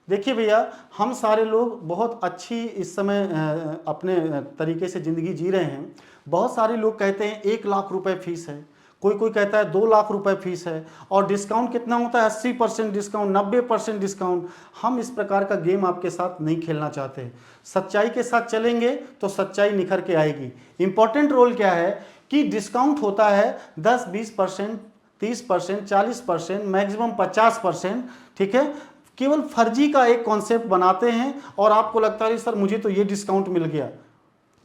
देखिए भैया, हम सारे लोग बहुत अच्छी इस समय अपने तरीके से ज़िंदगी जी रहे हैं। बहुत सारे लोग कहते हैं 1 लाख रुपए फीस है, कोई कहता है 2 लाख रुपए फीस है, और डिस्काउंट कितना होता है? 80% डिस्काउंट, 90% डिस्काउंट। हम इस प्रकार का गेम आपके साथ नहीं खेलना चाहते। सच्चाई के साथ चलेंगे तो सच्चाई निखर के आएगी। इंपॉर्टेंट रोल क्या है कि डिस्काउंट होता है 10-20%, 30%, 40%, मैक्सिमम 50%। ठीक है, केवल फर्जी का एक कॉन्सेप्ट बनाते हैं और आपको लगता है सर मुझे तो ये डिस्काउंट मिल गया।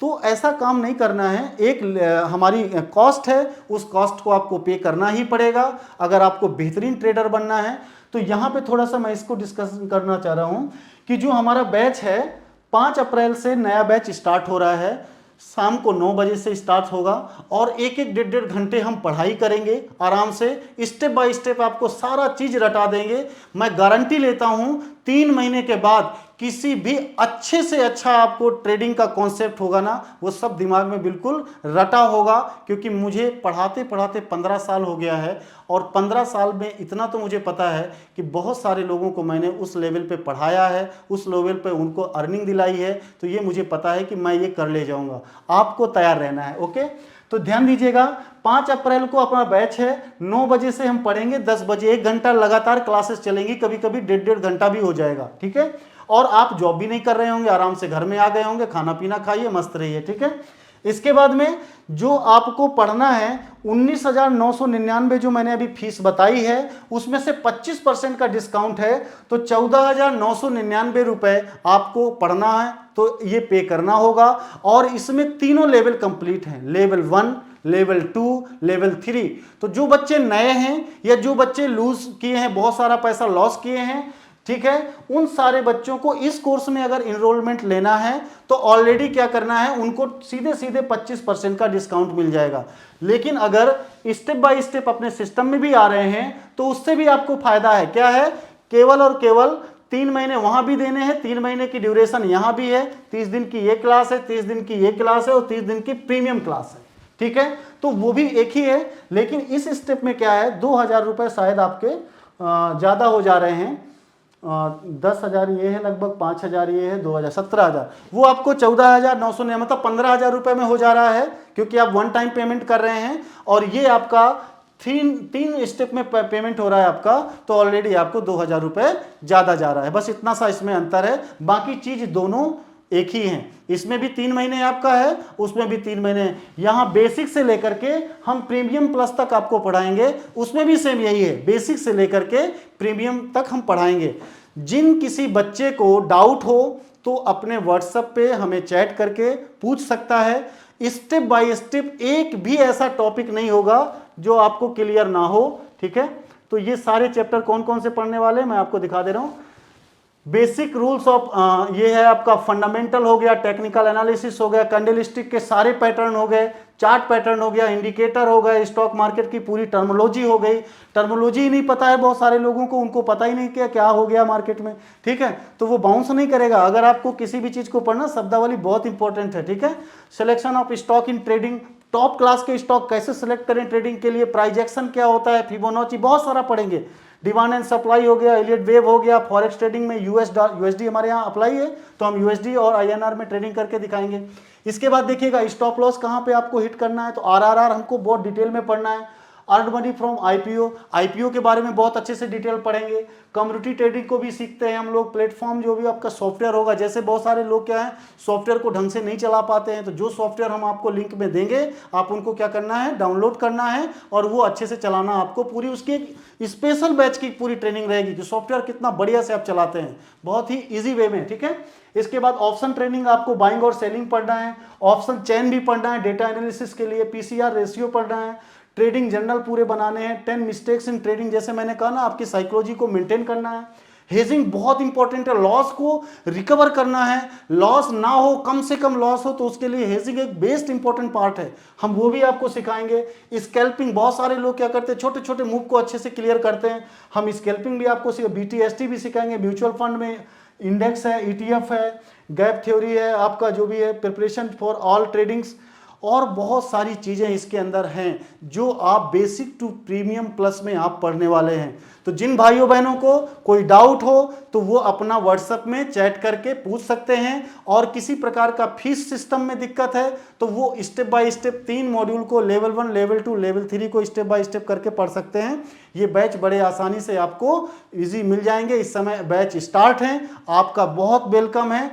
तो ऐसा काम नहीं करना है। एक हमारी कॉस्ट है, उस कॉस्ट को आपको पे करना ही पड़ेगा अगर आपको बेहतरीन ट्रेडर बनना है। तो यहाँ पे थोड़ा सा मैं इसको डिस्कस करना चाह रहा हूँ कि जो हमारा बैच है 5 अप्रैल से नया बैच स्टार्ट हो रहा है। शाम को 9 बजे से स्टार्ट होगा और एक एक डेढ़ घंटे हम पढ़ाई करेंगे आराम से, स्टेप बाय स्टेप आपको सारा चीज रटा देंगे। मैं गारंटी लेता हूं 3 महीने के बाद किसी भी अच्छे से अच्छा आपको ट्रेडिंग का कॉन्सेप्ट होगा ना, वो सब दिमाग में बिल्कुल रटा होगा। क्योंकि मुझे पढ़ाते पढ़ाते 15 साल हो गया है और 15 साल में इतना तो मुझे पता है कि बहुत सारे लोगों को मैंने उस लेवल पे पढ़ाया है, उस लेवल पे उनको अर्निंग दिलाई है। तो ये मुझे पता है कि मैं ये कर ले जाऊंगा। आपको तैयार रहना है। ओके, तो ध्यान दीजिएगा 5 अप्रैल को अपना बैच है, 9 बजे से हम पढ़ेंगे, 10 बजे 1 घंटा लगातार क्लासेस चलेंगी, कभी कभी डेढ़ घंटा भी हो जाएगा। ठीक है, और आप जॉब भी नहीं कर रहे होंगे, आराम से घर में आ गए होंगे, खाना पीना खाइए, मस्त रहिए। ठीक है, इसके बाद में जो आपको पढ़ना है 19,999 जो मैंने अभी फीस बताई है, उसमें से 25% का डिस्काउंट है। तो 14,999 रुपए आपको पढ़ना है, तो ये पे करना होगा। और इसमें तीनों लेवल कंप्लीट हैं, लेवल 1, लेवल 2, लेवल 3। तो जो बच्चे नए हैं या जो बच्चे लूज किए हैं, बहुत सारा पैसा लॉस किए हैं, ठीक है, उन सारे बच्चों को इस कोर्स में अगर इनरोलमेंट लेना है तो ऑलरेडी क्या करना है, उनको सीधे सीधे 25% का डिस्काउंट मिल जाएगा। लेकिन अगर स्टेप बाय स्टेप अपने सिस्टम में भी आ रहे हैं तो उससे भी आपको फायदा है। क्या है, केवल और केवल 3 महीने वहां भी देने हैं, 3 महीने की ड्यूरेशन यहां भी है। 30 दिन की ये क्लास है, 30 दिन की ये क्लास है और 30 दिन की प्रीमियम क्लास है। ठीक है, तो वो भी एक ही है। लेकिन इस स्टेप में क्या है, 2,000 रुपए शायद आपके ज्यादा हो जा रहे हैं। 10,000 ये है, लगभग 5,000 ये है, 2,000, 17,000, वो आपको 14,999 मतलब 15,000 रुपए में हो जा रहा है, क्योंकि आप वन टाइम पेमेंट कर रहे हैं। और ये आपका तीन स्टेप में पेमेंट हो रहा है आपका, तो ऑलरेडी आपको 2,000 रुपए ज्यादा जा रहा है। बस इतना सा इसमें अंतर है, बाकी चीज दोनों एक ही हैं। इसमें भी 3 महीने आपका है, उसमें भी 3 महीने। यहां बेसिक से लेकर के हम प्रीमियम प्लस तक आपको पढ़ाएंगे, उसमें भी सेम यही है, बेसिक से लेकर के प्रीमियम तक हम पढ़ाएंगे। जिन किसी बच्चे को डाउट हो तो अपने व्हाट्सएप पे हमें चैट करके पूछ सकता है। स्टेप बाय स्टेप एक भी ऐसा टॉपिक नहीं होगा जो आपको क्लियर ना हो। ठीक है, तो ये सारे चैप्टर कौन कौन से पढ़ने वाले हैं मैं आपको दिखा दे रहा हूं। बेसिक रूल्स ऑफ, ये है आपका फंडामेंटल हो गया, टेक्निकल एनालिसिस हो गया, कैंडलस्टिक के सारे पैटर्न हो गए, चार्ट पैटर्न हो गया, इंडिकेटर हो गए, स्टॉक मार्केट की पूरी टर्मोलॉजी हो गई। टर्मोलॉजी ही नहीं पता है बहुत सारे लोगों को, उनको पता ही नहीं कि क्या हो गया मार्केट में। ठीक है, तो वो बाउंस नहीं करेगा। अगर आपको किसी भी चीज को पढ़ना, शब्दावली बहुत इंपॉर्टेंट है। ठीक है, selection of stock in trading, top class के स्टॉक कैसे सिलेक्ट करें ट्रेडिंग के लिए, प्राइस एक्शन क्या होता है, फिबोनाची, बहुत सारा पढ़ेंगे। डिमांड एंड सप्लाई हो गया, एलियट वेव हो गया, फॉरेक्स ट्रेडिंग में यूएसडी हमारे यहाँ अप्लाई है, तो हम यूएसडी और आईएनआर में ट्रेडिंग करके दिखाएंगे। इसके बाद देखिएगा स्टॉप लॉस कहाँ पे आपको हिट करना है, तो आरआरआर हमको बहुत डिटेल में पढ़ना है। Earn money from IPO, IPO के बारे में बहुत अच्छे से डिटेल पढ़ेंगे। कम्युनिटी ट्रेडिंग को भी सीखते हैं हम लोग। प्लेटफॉर्म जो भी आपका सॉफ्टवेयर होगा, जैसे बहुत सारे लोग क्या है सॉफ्टवेयर को ढंग से नहीं चला पाते हैं, तो जो सॉफ्टवेयर हम आपको लिंक में देंगे, आप उनको क्या करना है, डाउनलोड करना है और वो अच्छे से चलाना। आपको पूरी उसकी एक स्पेशल बैच की पूरी ट्रेनिंग रहेगी कि सॉफ्टवेयर कितना बढ़िया से आप चलाते हैं, बहुत ही ईजी वे में। ठीक है, इसके बाद ऑप्शन ट्रेनिंग, आपको बाइंग और सेलिंग पढ़ना है, ऑप्शन चेन भी पढ़ना है, डेटा एनालिसिस के लिए पीसीआर रेशियो पढ़ना है, ट्रेडिंग जर्नल पूरे बनाने हैं, 10 मिस्टेक्स इन ट्रेडिंग, जैसे मैंने कहा ना, आपकी साइकोलॉजी को मेंटेन करना है। हेजिंग बहुत इंपॉर्टेंट है, लॉस को रिकवर करना है, लॉस ना हो, कम से कम लॉस हो, तो उसके लिए हेजिंग एक बेस्ट इंपॉर्टेंट पार्ट है, हम वो भी आपको सिखाएंगे। स्कैल्पिंग, बहुत सारे लोग क्या करते हैं, छोटे छोटे मूव को अच्छे से क्लियर करते हैं, हम स्कैल्पिंग भी आपको BTST भी सिखाएंगे। म्यूचुअल फंड में इंडेक्स है, ETF है, गैप थ्योरी है, आपका जो भी है प्रिपरेशन फॉर ऑल ट्रेडिंग्स, और बहुत सारी चीज़ें इसके अंदर हैं जो आप बेसिक टू प्रीमियम प्लस में आप पढ़ने वाले हैं। तो जिन भाइयों बहनों को कोई डाउट हो तो वो अपना व्हाट्सएप में चैट करके पूछ सकते हैं, और किसी प्रकार का फीस सिस्टम में दिक्कत है तो वो स्टेप बाय स्टेप 3 मॉड्यूल को, लेवल 1, लेवल 2, लेवल 3 को स्टेप बाय स्टेप करके पढ़ सकते हैं। ये बैच बड़े आसानी से आपको इजी मिल जाएंगे। इस समय बैच स्टार्ट है, आपका बहुत वेलकम है।